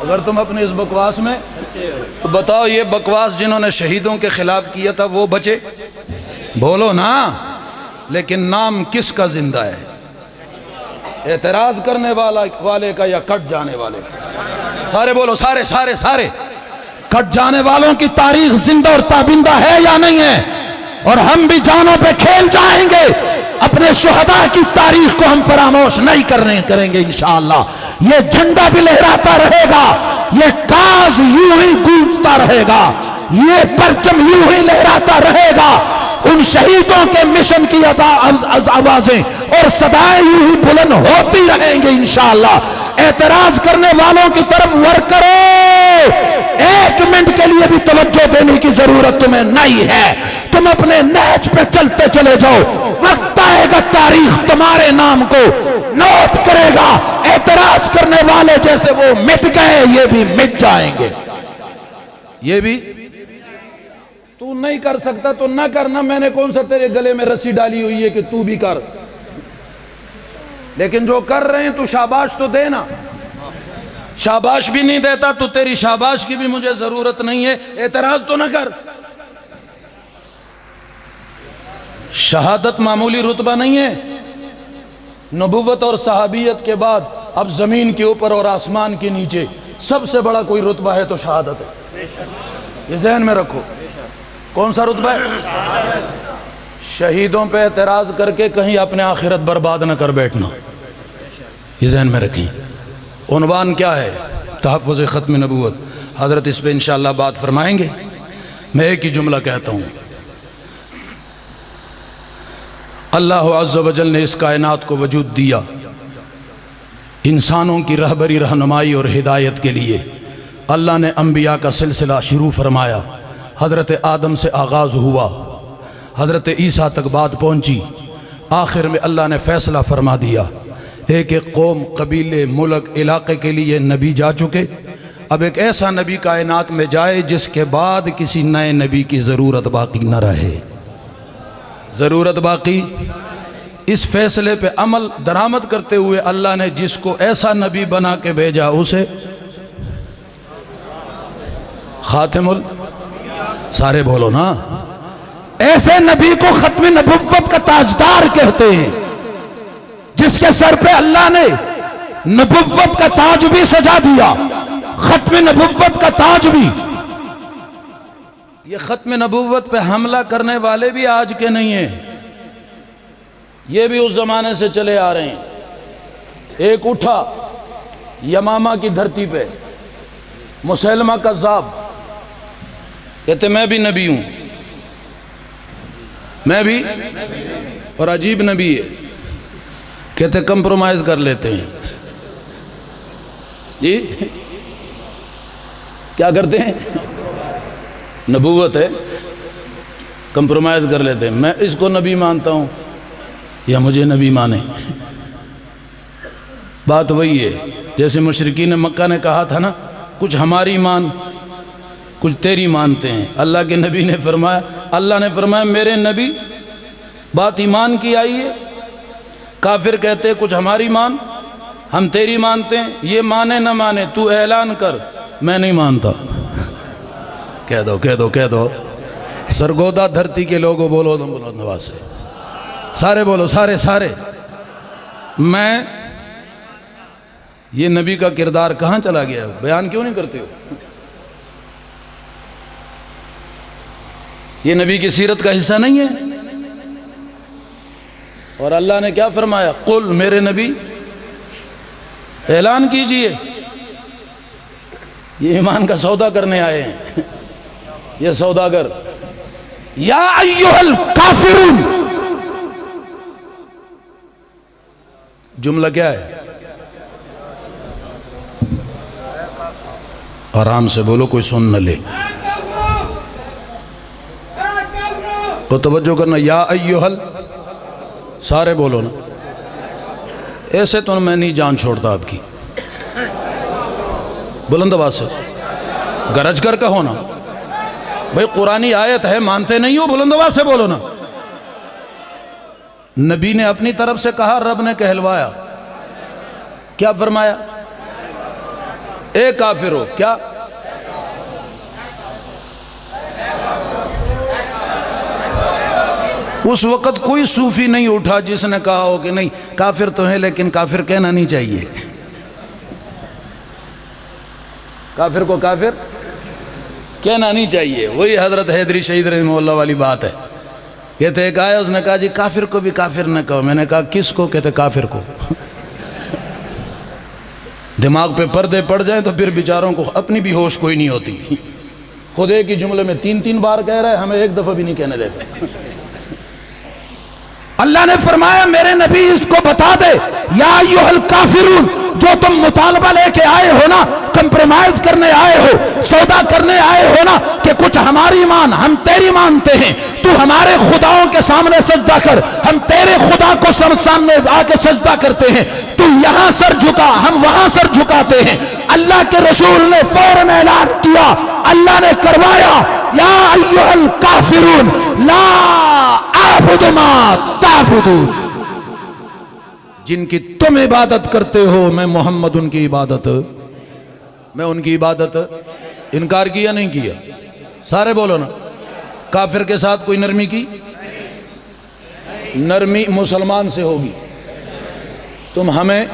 اگر تم اپنی اس بکواس میں، تو بتاؤ یہ بکواس جنہوں نے شہیدوں کے خلاف کیا تھا وہ بچے؟ بولو نا. لیکن نام کس کا زندہ ہے؟ اعتراض کرنے والے کا یا کٹ جانے والے کا؟ سارے بولو، سارے سارے سارے. کٹ جانے والوں کی تاریخ زندہ اور تابندہ ہے یا نہیں ہے؟ اور ہم بھی جانوں پہ کھیل جائیں گے. اپنے شہداء کی تاریخ کو ہم فراموش نہیں کریں گے انشاءاللہ. یہ جھنڈا بھی لہراتا رہے گا، یہ کاز یوں ہی گونجتا رہے گا، یہ پرچم یوں ہی لہراتا رہے گا. ان شہیدوں کے مشن کی آوازیں اور صدائیں یوں ہی بلند ہوتی رہیں گے انشاءاللہ. اعتراض کرنے والوں کی طرف ور کرو، ایک منٹ کے لیے بھی توجہ دینے کی ضرورت تمہیں نہیں ہے. تم اپنے نہج پہ چلتے چلے جاؤ، وقت آئے گا تاریخ تمہارے نام کو نوٹ کرے گا. اعتراض کرنے والے جیسے وہ مٹ گئے یہ بھی مٹ جائیں گے. یہ بھی تو نہیں کر سکتا تو نہ کرنا. میں نے کون سا تیرے گلے میں رسی ڈالی ہوئی ہے کہ تو بھی کر؟ لیکن جو کر رہے ہیں تو شاباش تو دینا. شاباش بھی نہیں دیتا تو تیری شاباش کی بھی مجھے ضرورت نہیں ہے. اعتراض تو نہ کر. شہادت معمولی رتبہ نہیں ہے. نبوت اور صحابیت کے بعد اب زمین کے اوپر اور آسمان کے نیچے سب سے بڑا کوئی رتبہ ہے تو شہادت ہے. یہ ذہن میں رکھو. کون سا رتبہ ہے؟ شہیدوں پہ اعتراض کر کے کہیں اپنے آخرت برباد نہ کر بیٹھنا. یہ ذہن میں رکھیں. عنوان کیا ہے؟ تحفظ ختم نبوت. حضرت اس پہ انشاءاللہ بات فرمائیں گے. میں ایک ہی جملہ کہتا ہوں، اللہ عز و جل نے اس کائنات کو وجود دیا انسانوں کی رہبری، رہنمائی اور ہدایت کے لیے. اللہ نے انبیاء کا سلسلہ شروع فرمایا. حضرت آدم سے آغاز ہوا، حضرت عیسیٰ تک بات پہنچی. آخر میں اللہ نے فیصلہ فرما دیا. ایک ایک قوم، قبیلے، ملک، علاقے کے لیے نبی جا چکے. اب ایک ایسا نبی کائنات میں جائے جس کے بعد کسی نئے نبی کی ضرورت باقی نہ رہے، ضرورت باقی۔ اس فیصلے پہ عمل درآمد کرتے ہوئے اللہ نے جس کو ایسا نبی بنا کے بھیجا اسے خاتم سارے بولو نا، ایسے نبی کو ختم نبوت کا تاجدار کہتے ہیں، جس کے سر پہ اللہ نے نبوت کا تاج بھی سجا دیا، ختم نبوت کا تاج بھی۔ یہ ختم نبوت پہ حملہ کرنے والے بھی آج کے نہیں ہیں، یہ بھی اس زمانے سے چلے آ رہے ہیں۔ ایک اٹھا یمامہ کی دھرتی پہ، مسیلمہ کذاب، کہتے میں بھی نبی ہوں، میں بھی، اور عجیب نبی ہے، کہتے کمپرومائز کر لیتے ہیں۔ جی کیا کرتے ہیں؟ نبوت ہے، کمپرومائز کر لیتے ہیں، میں اس کو نبی مانتا ہوں یا مجھے نبی مانے۔ بات وہی ہے جیسے مشرکین مکہ نے کہا تھا نا، کچھ ہماری مان کچھ تیری مانتے ہیں۔ اللہ کے نبی نے فرمایا، اللہ نے فرمایا میرے نبی بات ایمان کی آئی ہے، کافر کہتے کچھ ہماری مان ہم تیری مانتے ہیں، یہ مانے نہ مانے تو اعلان کر میں نہیں مانتا۔ کہہ دو کہہ دو کہہ دو، سرگودا دھرتی کے لوگوں بولو تم بولو نواز سے، سارے بولو، سارے سارے، میں یہ نبی کا کردار کہاں چلا گیا، بیان کیوں نہیں کرتے ہو؟ یہ نبی کی سیرت کا حصہ نہیں ہے۔ اور اللہ نے کیا فرمایا، قل میرے نبی اعلان کیجئے، یہ ایمان کا سودا کرنے آئے ہیں یہ سوداگر۔ یا ایھا الکافرون، جملہ کیا ہے؟ آرام سے بولو کوئی سن نہ لے، تو توجہ کرنا، یا ایھا، سارے بولو نا، ایسے تو میں نہیں جان چھوڑتا آپ کی، بلند آواز سے گرج کر کہو نا بھئی، قرآنی آیت ہے مانتے نہیں ہو، بلند آواز سے بولو نا۔ نبی نے اپنی طرف سے کہا، رب نے کہلوایا، کیا فرمایا؟ اے کافر ہو، کیا؟ اس وقت کوئی صوفی نہیں اٹھا جس نے کہا ہو کہ نہیں کافر تو ہے لیکن کافر کہنا نہیں چاہیے، کافر کو کافر کہنا نہیں چاہیے۔ وہی حضرت حیدری شہید رحمہ اللہ والی بات ہے، کہتے ایک آیا اس نے کہا جی کافر کو بھی کافر نہ کہو، میں نے کہا کس کو؟ کہتے کافر کو۔ دماغ پہ پردے پڑ جائیں تو پھر بیچاروں کو اپنی بھی ہوش کوئی نہیں ہوتی، خود ایک ہی جملے میں تین بار کہہ رہا ہے، ہمیں ایک دفعہ بھی نہیں کہنے دیتے۔ اللہ نے فرمایا میرے نبی اس کو بتا دے، یا ایھا الکافرون، جو تم مطالبہ لے کے آئے ہو نا، کمپرومائز کرنے آئے ہو، سودا کرنے آئے ہو نا، کہ کچھ ہماری مان ہم تیری مانتے ہیں، تو ہمارے خداؤں کے سامنے سجدہ کر، ہم تیرے خدا کو سامنے آ کے سجدہ کرتے ہیں، تو یہاں سر جھکا ہم وہاں سر جھکاتے ہیں۔ اللہ کے رسول نے فوراً اعلان کیا، اللہ نے کروایا، یا ایھا الکافرون لا اعبد ما تعبدون، جن کی تم عبادت کرتے ہو میں محمد ان کی عبادت، میں ان کی عبادت۔ انکار کیا نہیں کیا؟ سارے بولو نا۔ کافر کے ساتھ کوئی نرمی کی؟ نرمی مسلمان سے ہوگی۔ تم ہمیں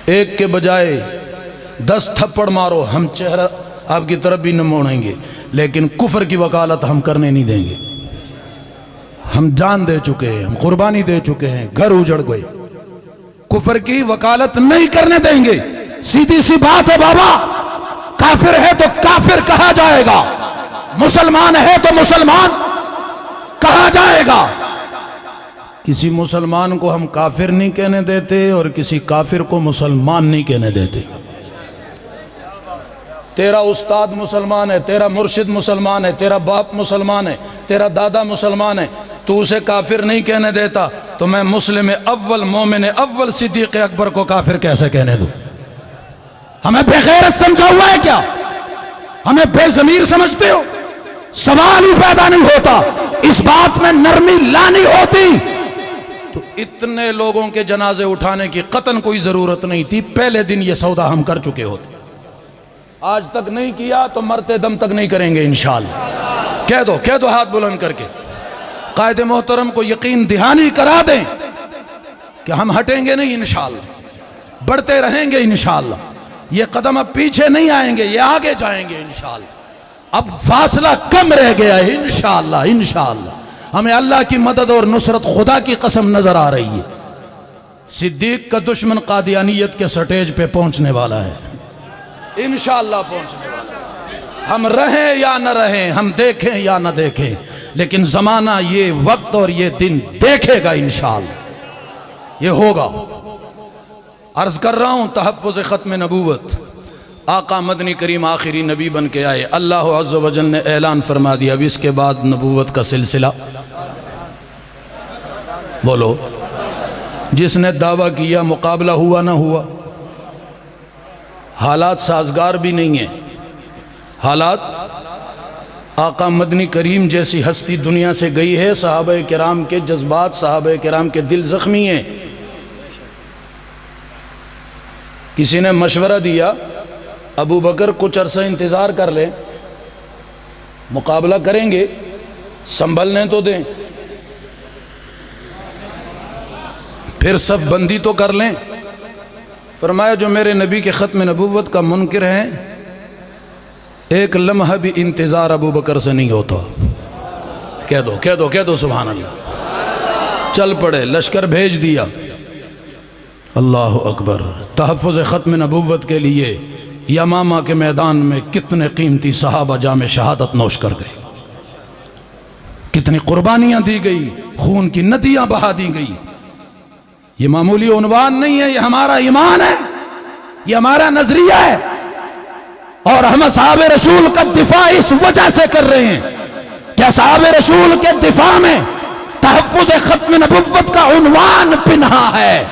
ایک کے بجائے 10 تھپڑ مارو، ہم چہرہ آپ کی طرف بھی نہ موڑیں گے، لیکن کفر کی وکالت ہم کرنے نہیں دیں گے۔ ہم جان دے چکے ہیں، ہم قربانی دے چکے ہیں، گھر اجڑ گئے، کفر کی وکالت نہیں کرنے دیں گے۔ سیدھی سی بات ہے بابا، کافر ہے تو کافر کہا جائے گا، مسلمان ہے تو مسلمان کہا جائے گا۔ کسی مسلمان کو ہم کافر نہیں کہنے دیتے اور کسی کافر کو مسلمان نہیں کہنے دیتے۔ تیرا استاد مسلمان ہے، تیرا مرشد مسلمان ہے، تیرا باپ مسلمان ہے، تیرا دادا مسلمان ہے، تو اسے کافر نہیں کہنے دیتا، تو میں مسلم اول مومن اول صدیق اکبر کو کافر کیسے کہنے دوں؟ ہمیں بے غیرت سمجھا ہوا ہے کیا؟ ہمیں بے ضمیر سمجھتے ہو؟ سوال ہی پیدا نہیں ہوتا، اس بات میں نرمی لانی ہوتی تو اتنے لوگوں کے جنازے اٹھانے کی قطعاً کوئی ضرورت نہیں تھی، پہلے دن یہ سودا ہم کر چکے ہوتے۔ آج تک نہیں کیا تو مرتے دم تک نہیں کریں گے انشاءاللہ۔ کہہ دو ہاتھ بلند کر کے، قائد محترم کو یقین دہانی کرا دیں کہ ہم ہٹیں گے نہیں انشاءاللہ، بڑھتے رہیں گے انشاءاللہ۔ یہ قدم اب پیچھے نہیں آئیں گے، یہ آگے جائیں گے انشاءاللہ۔ اب فاصلہ کم رہ گیا ہے انشاءاللہ۔ ہمیں اللہ کی مدد اور نصرت خدا کی قسم نظر آ رہی ہے۔ صدیق کا دشمن قادیانیت کے سٹیج پہ پہنچنے والا ہے انشاءاللہ، پہنچنے والا ہے۔ ہم رہیں یا نہ رہیں، ہم دیکھیں یا نہ دیکھیں، لیکن زمانہ یہ وقت اور یہ دن دیکھے گا انشاءاللہ، یہ ہوگا۔ عرض کر رہا ہوں تحفظ ختم نبوت، آقا مدنی کریم آخری نبی بن کے آئے، اللہ عز و جل نے اعلان فرما دیا اب اس کے بعد نبوت کا سلسلہ، بولو جس نے دعویٰ کیا مقابلہ ہوا نہ ہوا، حالات سازگار بھی نہیں ہیں، حالات آقا مدنی کریم جیسی ہستی دنیا سے گئی ہے، صحابہ کرام کے جذبات، صحابہ کرام کے دل زخمی ہیں۔ کسی نے مشورہ دیا ابو بکر کچھ عرصہ انتظار کر لیں، مقابلہ کریں گے، سنبھلنے تو دیں، پھر صف بندی تو کر لیں۔ فرمایا جو میرے نبی کے ختم نبوت کا منکر ہے، ایک لمحہ بھی انتظار ابو بکر سے نہیں ہوتا۔ کہہ دو سبحان اللہ۔ چل پڑے، لشکر بھیج دیا۔ اللہ اکبر۔ تحفظ ختم نبوت کے لیے یمامہ کے میدان میں کتنے قیمتی صحابہ جام شہادت نوش کر گئے، کتنی قربانیاں دی گئی، خون کی ندیاں بہا دی گئی۔ یہ معمولی عنوان نہیں ہے، یہ ہمارا ایمان ہے، یہ ہمارا نظریہ ہے، اور ہم اصحاب رسول کا دفاع اس وجہ سے کر رہے ہیں کہ اصحاب رسول کے دفاع میں تحفظ ختم نبوت کا عنوان پنہا ہے۔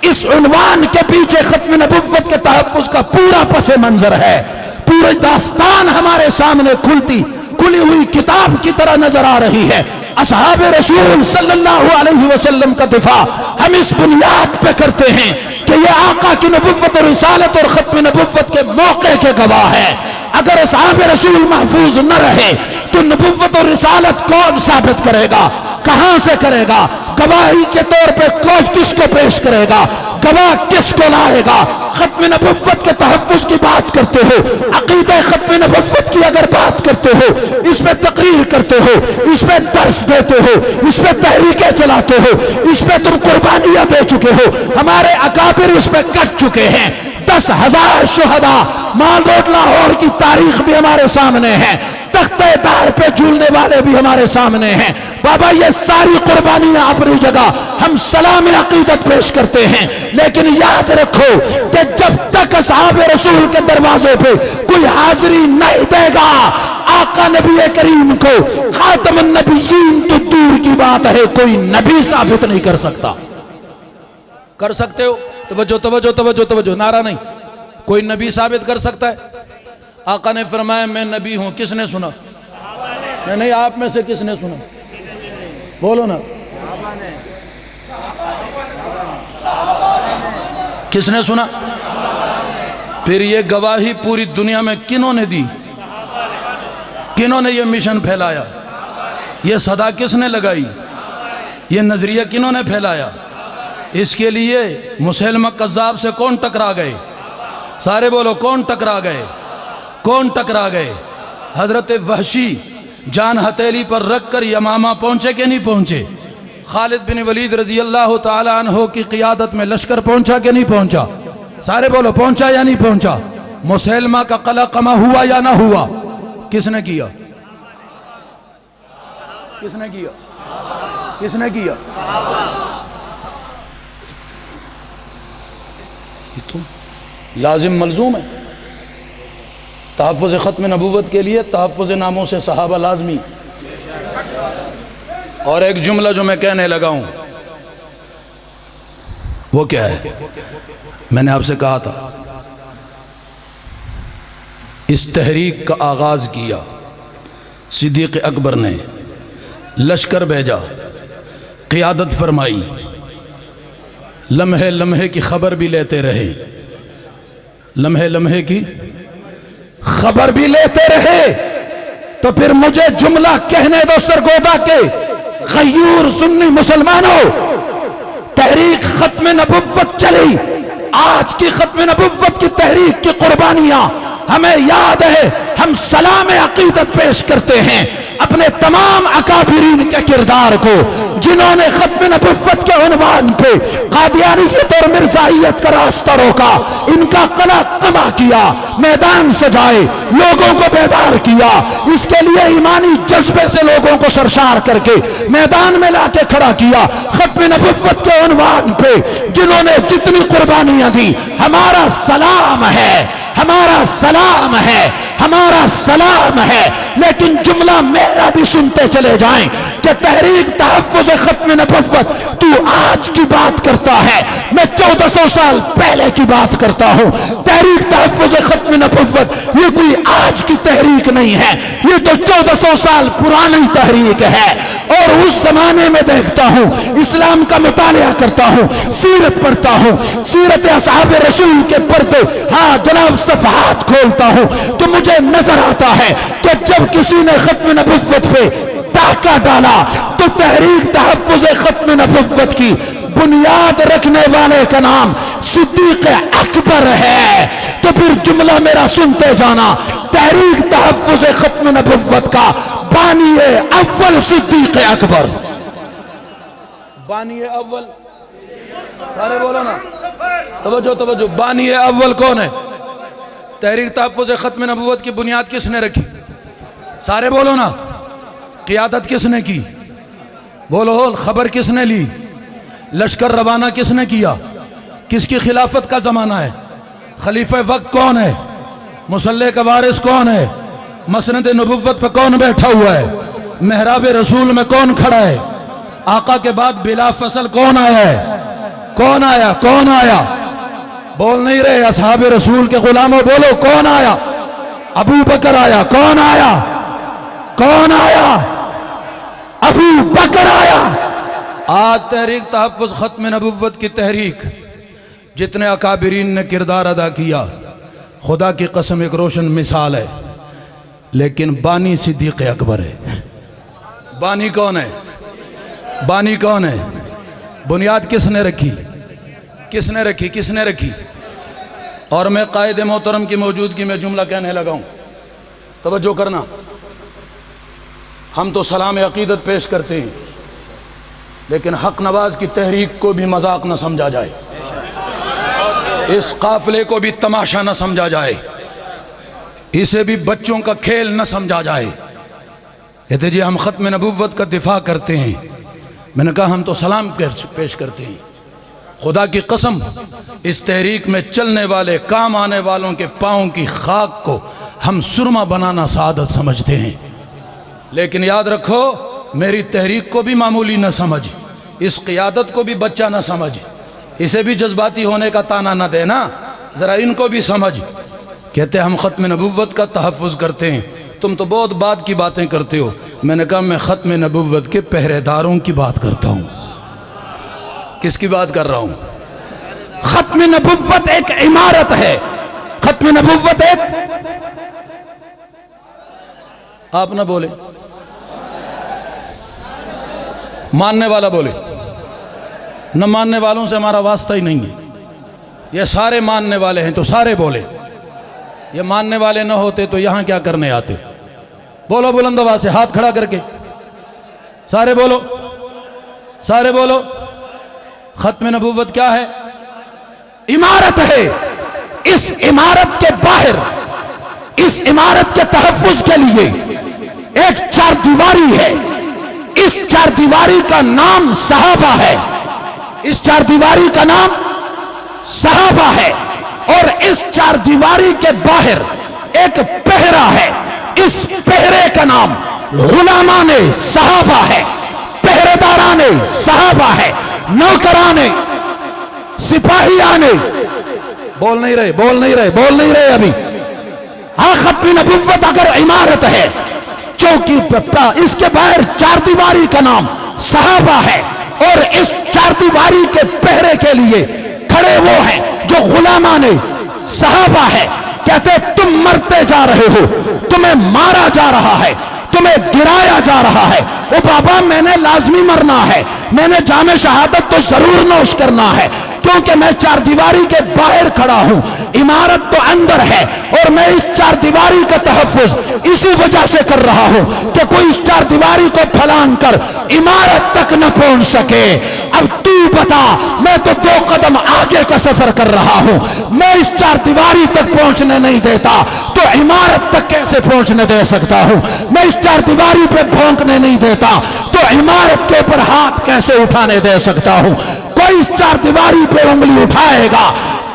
اس عنوان کے پیچھے ختم نبوت کے تحفظ کا پورا پس منظر ہے، پوری داستان ہمارے سامنے کھلی ہوئی کتاب کی طرح نظر آ رہی ہے۔ اصحاب رسول صلی اللہ علیہ وسلم کا دفاع ہم اس بنیاد پہ کرتے ہیں کہ یہ آقا کی نبوت اور رسالت اور ختم نبوت کے موقع کے گواہ ہے۔ اگر اصحاب رسول محفوظ نہ رہے تو نبوت اور رسالت کون ثابت کرے گا؟ کہاں سے کرے گا؟ گواہی کے طور پہ کس کو پیش کرے گا؟ گواہ کس کو لائے گا؟ ختم نبوت کے تحفظ کی بات کرتے ہو، عقیدہ ختم نبوت کی اگر بات کرتے ہو، اس پہ تقریر کرتے ہو، اس پہ درس دیتے ہو، اس پہ تحریکیں چلاتے ہو، اس پہ تم قربانیاں دے چکے ہو، ہمارے اکابر اس پہ کٹ چکے ہیں۔ 10,000 شہداء مال روڈ لاہور کی تاریخ بھی ہمارے سامنے ہے، تختہ دار پہ جھولنے والے بھی ہمارے سامنے ہیں۔ بابا یہ ساری قربانیاں اپنی جگہ ہم سلام عقیدت پیش کرتے ہیں، لیکن یاد رکھو کہ جب تک اصحاب رسول کے دروازے پہ کوئی حاضری نہیں دے گا آقا نبی کریم کو خاتم النبیین تو دور کی بات ہے کوئی نبی ثابت نہیں کر سکتا۔ کر سکتے ہو؟ توجہ، نعرہ نہیں، کوئی نبی ثابت کر سکتا ہے؟ آقا نے فرمایا میں نبی ہوں، کس نے سنا؟ نہیں، آپ میں سے کس نے سنا؟ بولو نا، کس نے سنا؟ پھر یہ گواہی پوری دنیا میں کنہوں نے دی؟ کنہوں نے یہ مشن پھیلایا؟ یہ صدا کس نے لگائی؟ یہ نظریہ کنہوں نے پھیلایا؟ اس کے لیے مسیلمہ کذاب سے کون ٹکرا گئے؟ سارے بولو، کون ٹکرا گئے؟ کون ٹکرا گئے؟ حضرت وحشی جان ہتھیلی پر رکھ کر یمامہ پہنچے کہ نہیں پہنچے؟ خالد بن ولید رضی اللہ تعالی عنہ کی قیادت میں لشکر پہنچا کہ نہیں پہنچا؟ سارے بولو، پہنچا یا نہیں پہنچا؟ مسیلمہ کا قلقمہ ہوا یا نہ ہوا؟ کس نے کیا؟ کس نے کیا؟ کس نے کیا؟ یہ تو لازم ملزوم ہے۔ تحفظ ختم نبوت کے لیے تحفظ ناموں سے صحابہ لازمی۔ اور ایک جملہ جو میں کہنے لگا ہوں وہ کیا ہے؟ میں نے آپ سے کہا تھا اس تحریک کا آغاز کیا، صدیق اکبر نے لشکر بھیجا، قیادت فرمائی، لمحے لمحے کی خبر بھی لیتے رہے، لمحے لمحے کی خبر بھی لیتے رہے۔ تو پھر مجھے جملہ کہنے دو سرگودا کے غیور سنی مسلمانوں، تحریک ختم نبوت چلی، آج کی ختم نبوت کی تحریک کی قربانیاں ہمیں یاد ہے۔ ہم سلام عقیدت پیش کرتے ہیں اپنے تمام اکابرین کے کردار کو، جنہوں نے ختم نبوت کے عنوان پہ قادیانیت اور مرزائیت کا راستہ روکا، ان کا قلع قمع کیا، میدان سجائے، لوگوں کو بیدار کیا، اس کے لیے ایمانی جذبے سے لوگوں کو سرشار کر کے میدان میں لا کے کھڑا کیا۔ ختم نبوت کے عنوان پہ جنہوں نے جتنی قربانیاں دی، ہمارا سلام ہے، ہمارا سلام ہے، ہمارا سلام ہے۔ لیکن جملہ میرا بھی سنتے چلے جائیں کہ تحریک تحفظ ختم نبوت تو آج کی بات کرتا ہے، میں 1400 سال پہلے کی بات کرتا ہوں۔ تحریک تحفظ ختم نبوت یہ کوئی آج کی تحریک نہیں ہے، یہ تو 1400 سال پرانی تحریک ہے۔ اور اس زمانے میں دیکھتا ہوں، اسلام کا مطالعہ کرتا ہوں، سیرت پڑھتا ہوں، سیرت اصحاب رسول کے پردے ہاں جناب صفحات کھولتا ہوں، تو مجھے نظر آتا ہے کہ جب کسی نے ختم نبوت پہ ڈاکہ ڈالا تو تحریک تحفظ ختم نبوت کی بنیاد رکھنے والے کا نام صدیق اکبر ہے۔ تو پھر جملہ میرا سنتے جانا، تحریک تحفظ ختم نبوت کا بانی اول صدیق اکبر، بانی اول، سارے بولو نا، توجہ توجہ، بانی اول کون ہے؟ تحریک تحفظ ختم نبوت کی بنیاد کس نے رکھی؟ سارے بولو نا، قیادت کس نے کی؟ بولو، خبر کس نے لی؟ لشکر روانہ کس نے کیا؟ کس کی خلافت کا زمانہ ہے؟ خلیفہ وقت کون ہے؟ مصلی کا وارث کون ہے؟ مسند نبوت پہ کون بیٹھا ہوا ہے؟ محراب رسول میں کون کھڑا ہے؟ آقا کے بعد بلا فصل کون آیا ہے؟ کون آیا؟ کون آیا؟ بول نہیں رہے اصحاب رسول کے غلاموں، بولو کون آیا؟ ابو بکر آیا۔ کون آیا؟ کون آیا؟ ابو بکر آیا۔ آج تحریک تحفظ ختم نبوت کی تحریک جتنے اکابرین نے کردار ادا کیا، خدا کی قسم ایک روشن مثال ہے، لیکن بانی صدیق اکبر ہے۔ بانی کون ہے؟ بانی کون ہے؟ بنیاد کس نے رکھی؟ کس نے رکھی؟ کس نے رکھی؟ اور میں قائد محترم کی موجودگی میں جملہ کہنے لگا ہوں، توجہ کرنا۔ ہم تو سلام عقیدت پیش کرتے ہیں، لیکن حق نواز کی تحریک کو بھی مذاق نہ سمجھا جائے، اس قافلے کو بھی تماشا نہ سمجھا جائے، اسے بھی بچوں کا کھیل نہ سمجھا جائے۔ کہتے جی ہم ختم نبوت کا دفاع کرتے ہیں، میں نے کہا ہم تو سلام پیش کرتے ہیں۔ خدا کی قسم اس تحریک میں چلنے والے، کام آنے والوں کے پاؤں کی خاک کو ہم سرما بنانا سعادت سمجھتے ہیں، لیکن یاد رکھو میری تحریک کو بھی معمولی نہ سمجھ، اس قیادت کو بھی بچہ نہ سمجھ، اسے بھی جذباتی ہونے کا تانا نہ دینا، ذرا ان کو بھی سمجھ۔ کہتے ہم ختم نبوت کا تحفظ کرتے ہیں، تم تو بہت بعد کی باتیں کرتے ہو۔ میں نے کہا میں ختم نبوت کے پہرے داروں کی بات کرتا ہوں۔ کس کی بات کر رہا ہوں؟ ختم نبوت ایک عمارت ہے، ختم نبوت ایک، آپ نہ بولے، ماننے والا بولے، نہ ماننے والوں سے ہمارا واسطہ ہی نہیں ہے، یہ سارے ماننے والے ہیں تو سارے بولے، یہ ماننے والے نہ ہوتے تو یہاں کیا کرنے آتے؟ بولو بلند آواز سے، ہاتھ کھڑا کر کے، سارے بولو، سارے بولو۔ ختم نبوت کیا ہے؟ عمارت ہے۔ اس عمارت کے باہر، اس عمارت کے تحفظ کے لیے ایک چار دیواری ہے، اس چار دیواری کا نام صحابہ ہے، اس چار دیواری کا نام صحابہ ہے، اور اس چار دیواری کے باہر ایک پہرہ ہے، اس پہرے کا نام غلامان صحابہ ہے، پہرے داران صحابہ ہے، نوکران سپاہیان، بول نہیں رہے، بول نہیں رہے، بول نہیں رہے ابھی، ختم نبوت اگر عمارت ہے، چوکی اس کے باہر چار دیواری کا نام صحابہ ہے، اور اس چار دیواری کے پہرے کے لیے کھڑے وہ ہیں جو غلامان صحابہ ہے. کہتے تم مرتے جا رہے ہو، تمہیں مارا جا رہا ہے، تمہیں گرایا جا رہا ہے. او بابا میں نے لازمی مرنا ہے، میں نے جام شہادت تو ضرور نوش کرنا ہے، کیونکہ میں چار دیواری کے باہر کھڑا ہوں، عمارت تو اندر ہے، اور میں اس چار دیواری کا تحفظ اسی وجہ سے کر رہا ہوں کہ کوئی اس چار دیواری کو پھلان کر عمارت تک نہ پہنچ سکے. اب تو بتا، میں تو 2 قدم آگے کا سفر کر رہا ہوں، میں اس چار دیواری تک پہنچنے نہیں دیتا تو عمارت تک کیسے پہنچنے دے سکتا ہوں؟ میں اس چار دیواری پہ بھونکنے نہیں دیتا تو عمارت کے اوپر ہاتھ کیسے اٹھانے دے سکتا ہوں؟ کوئی اس چار دیواری پہ انگلی اٹھائے گا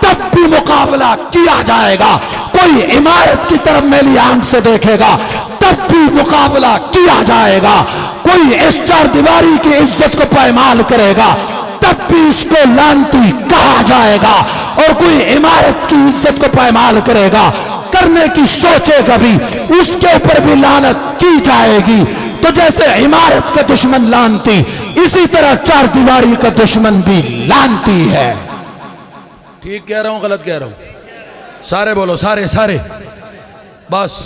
تب بھی مقابلہ کیا جائے گا، کوئی عمارت کی طرف میلی آنکھ سے دیکھے گا تب بھی مقابلہ کیا جائے گا، کوئی اس چار دیواری کی عزت کو پائمال کرے گا تب بھی اس کو لعنتی کہا جائے گا، اور کوئی عمارت کی عزت کو پائمال کرے گا، کرنے کی سوچے گا بھی، اس کے اوپر بھی لعنت کی جائے گی. تو جیسے عمارت کا دشمن لعنتی، اسی طرح چار دیواری کا دشمن بھی لعنتی ہے. ٹھیک کہہ رہا ہوں غلط کہہ رہا ہوں؟ سارے بولو، سارے. بس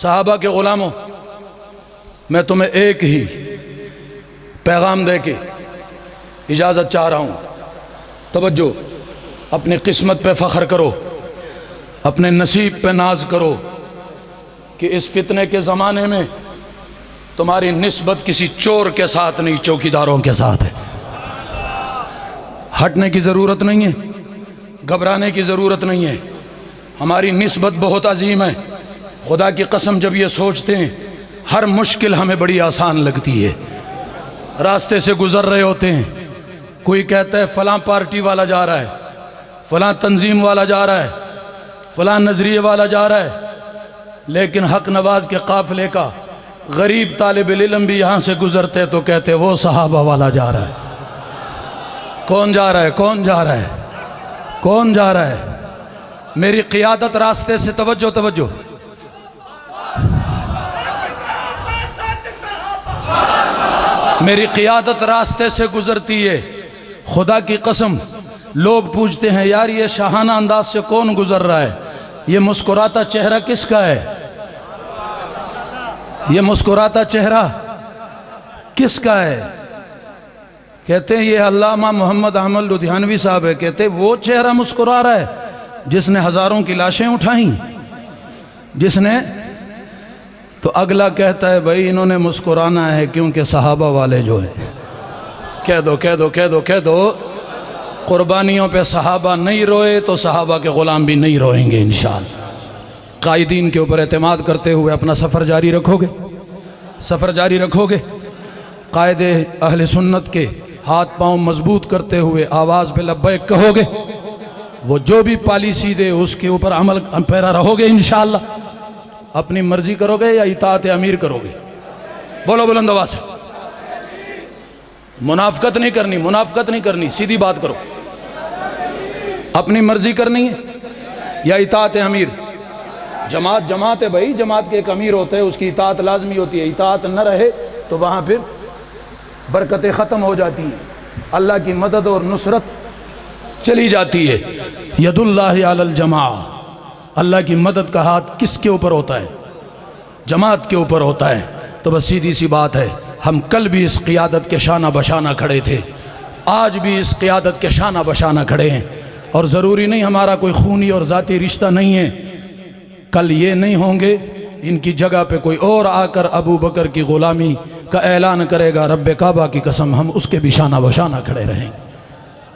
صحابہ کے غلاموں، میں تمہیں ایک ہی پیغام دے کے اجازت چاہ رہا ہوں. توجہ، اپنی قسمت پہ فخر کرو، اپنے نصیب پہ ناز کرو کہ اس فتنے کے زمانے میں تمہاری نسبت کسی چور کے ساتھ نہیں، چوکیداروں کے ساتھ ہے. ہٹنے کی ضرورت نہیں ہے، گھبرانے کی ضرورت نہیں ہے. ہماری نسبت بہت عظیم ہے. خدا کی قسم جب یہ سوچتے ہیں ہر مشکل ہمیں بڑی آسان لگتی ہے. راستے سے گزر رہے ہوتے ہیں، کوئی کہتا ہے فلاں پارٹی والا جا رہا ہے، فلاں تنظیم والا جا رہا ہے، فلاں نظریے والا جا رہا ہے، لیکن حق نواز کے قافلے کا غریب طالب علم بھی یہاں سے گزرتے تو کہتے وہ صحابہ والا جا رہا ہے. کون جا رہا ہے؟ کون جا رہا ہے؟ کون جا رہا ہے؟ میری قیادت راستے سے، توجہ، میری قیادت راستے سے گزرتی ہے. خدا کی قسم لوگ پوچھتے ہیں یار یہ شاہانہ انداز سے کون گزر رہا ہے؟ یہ مسکراتا چہرہ کس کا ہے؟ یہ مسکراتا چہرہ کس کا ہے؟ کہتے ہیں یہ علامہ محمد احمد لدھیانوی صاحب ہے. کہتے ہیں وہ چہرہ مسکرا رہا ہے جس نے ہزاروں کی لاشیں اٹھائیں، جس نے. تو اگلا کہتا ہے بھائی انہوں نے مسکرانا ہے کیونکہ صحابہ والے جو ہیں. کہہ دو قربانیوں پہ صحابہ نہیں روئے تو صحابہ کے غلام بھی نہیں روئیں گے انشاءاللہ. قائدین کے اوپر اعتماد کرتے ہوئے اپنا سفر جاری رکھو گے. قائد اہل سنت کے ہاتھ پاؤں مضبوط کرتے ہوئے آواز پہ لبیک کہو گے. وہ جو بھی پالیسی دے اس کے اوپر عمل پیرا رہو گے انشاءاللہ. اپنی مرضی کرو گے یا اطاعت امیر کرو گے؟ بولو بلند آواز سے. منافقت نہیں کرنی، سیدھی بات کرو. اپنی مرضی کرنی ہے یا اطاعت امیر؟ جماعت ہے بھائی، جماعت کے ایک امیر ہوتا ہے، اس کی اطاعت لازمی ہوتی ہے. اطاعت نہ رہے تو وہاں پھر برکتیں ختم ہو جاتی ہیں، اللہ کی مدد اور نصرت چلی جاتی ہے. ید اللہ علی الجماع، اللہ کی مدد کا ہاتھ کس کے اوپر ہوتا ہے؟ جماعت کے اوپر ہوتا ہے. تو بس سیدھی سی بات ہے، ہم کل بھی اس قیادت کے شانہ بشانہ کھڑے تھے، آج بھی اس قیادت کے شانہ بشانہ کھڑے ہیں. اور ضروری نہیں ہمارا کوئی خونی اور ذاتی رشتہ نہیں ہے، کل یہ نہیں ہوں گے، ان کی جگہ پہ کوئی اور آ کر ابو بکر کی غلامی کا اعلان کرے گا، رب کعبہ کی قسم ہم اس کے بھی شانہ بشانہ کھڑے رہیں.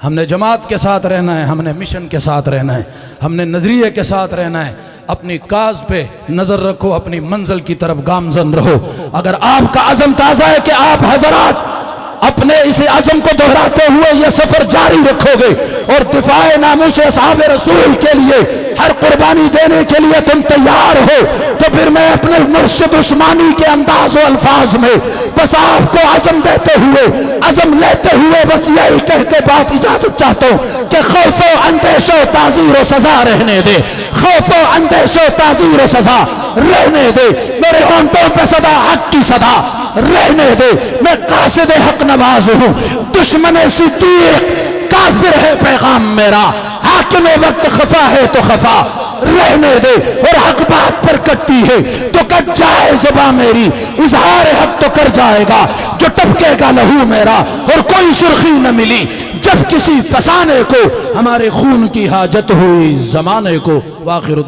ہم نے جماعت کے ساتھ رہنا ہے، ہم نے مشن کے ساتھ رہنا ہے، ہم نے نظریے کے ساتھ رہنا ہے. اپنی کاز پہ نظر رکھو، اپنی منزل کی طرف گامزن رہو. اگر آپ کا عزم تازہ ہے کہ آپ حضرات اپنے اس عزم کو دہراتے ہوئے یہ سفر جاری رکھو گے اور دفاع ناموس اصحاب رسول کے لیے ہر قربانی دینے کے لیے تم تیار ہو تو پھر میں اپنے مرشد عثمانی کے انداز و الفاظ میں بس آپ کو عزم دیتے ہوئے، عزم لیتے ہوئے بس یہی کہہ کے بات اجازت چاہتا ہوں کہ خوف و اندیش و تعزیر و سزا رہنے دے، خوف و اندیش و تعزیر و سزا رہنے دے، میرے ہونٹوں پہ صدا حق کی صدا رہنے دے، میں قاصد حق نواز ہوں، دشمن صدیق کافر ہے پیغام میرا، حاکم وقت خفا ہے تو خفا رہنے دے، اور حق بات پر کٹتی ہے تو کٹ جائے زبان میری، اظہار حق تو کر جائے گا جو ٹپکے گا لہو میرا، اور کوئی سرخی نہ ملی جب کسی فسانے کو ہمارے خون کی حاجت ہوئی زمانے کو۔ وآخر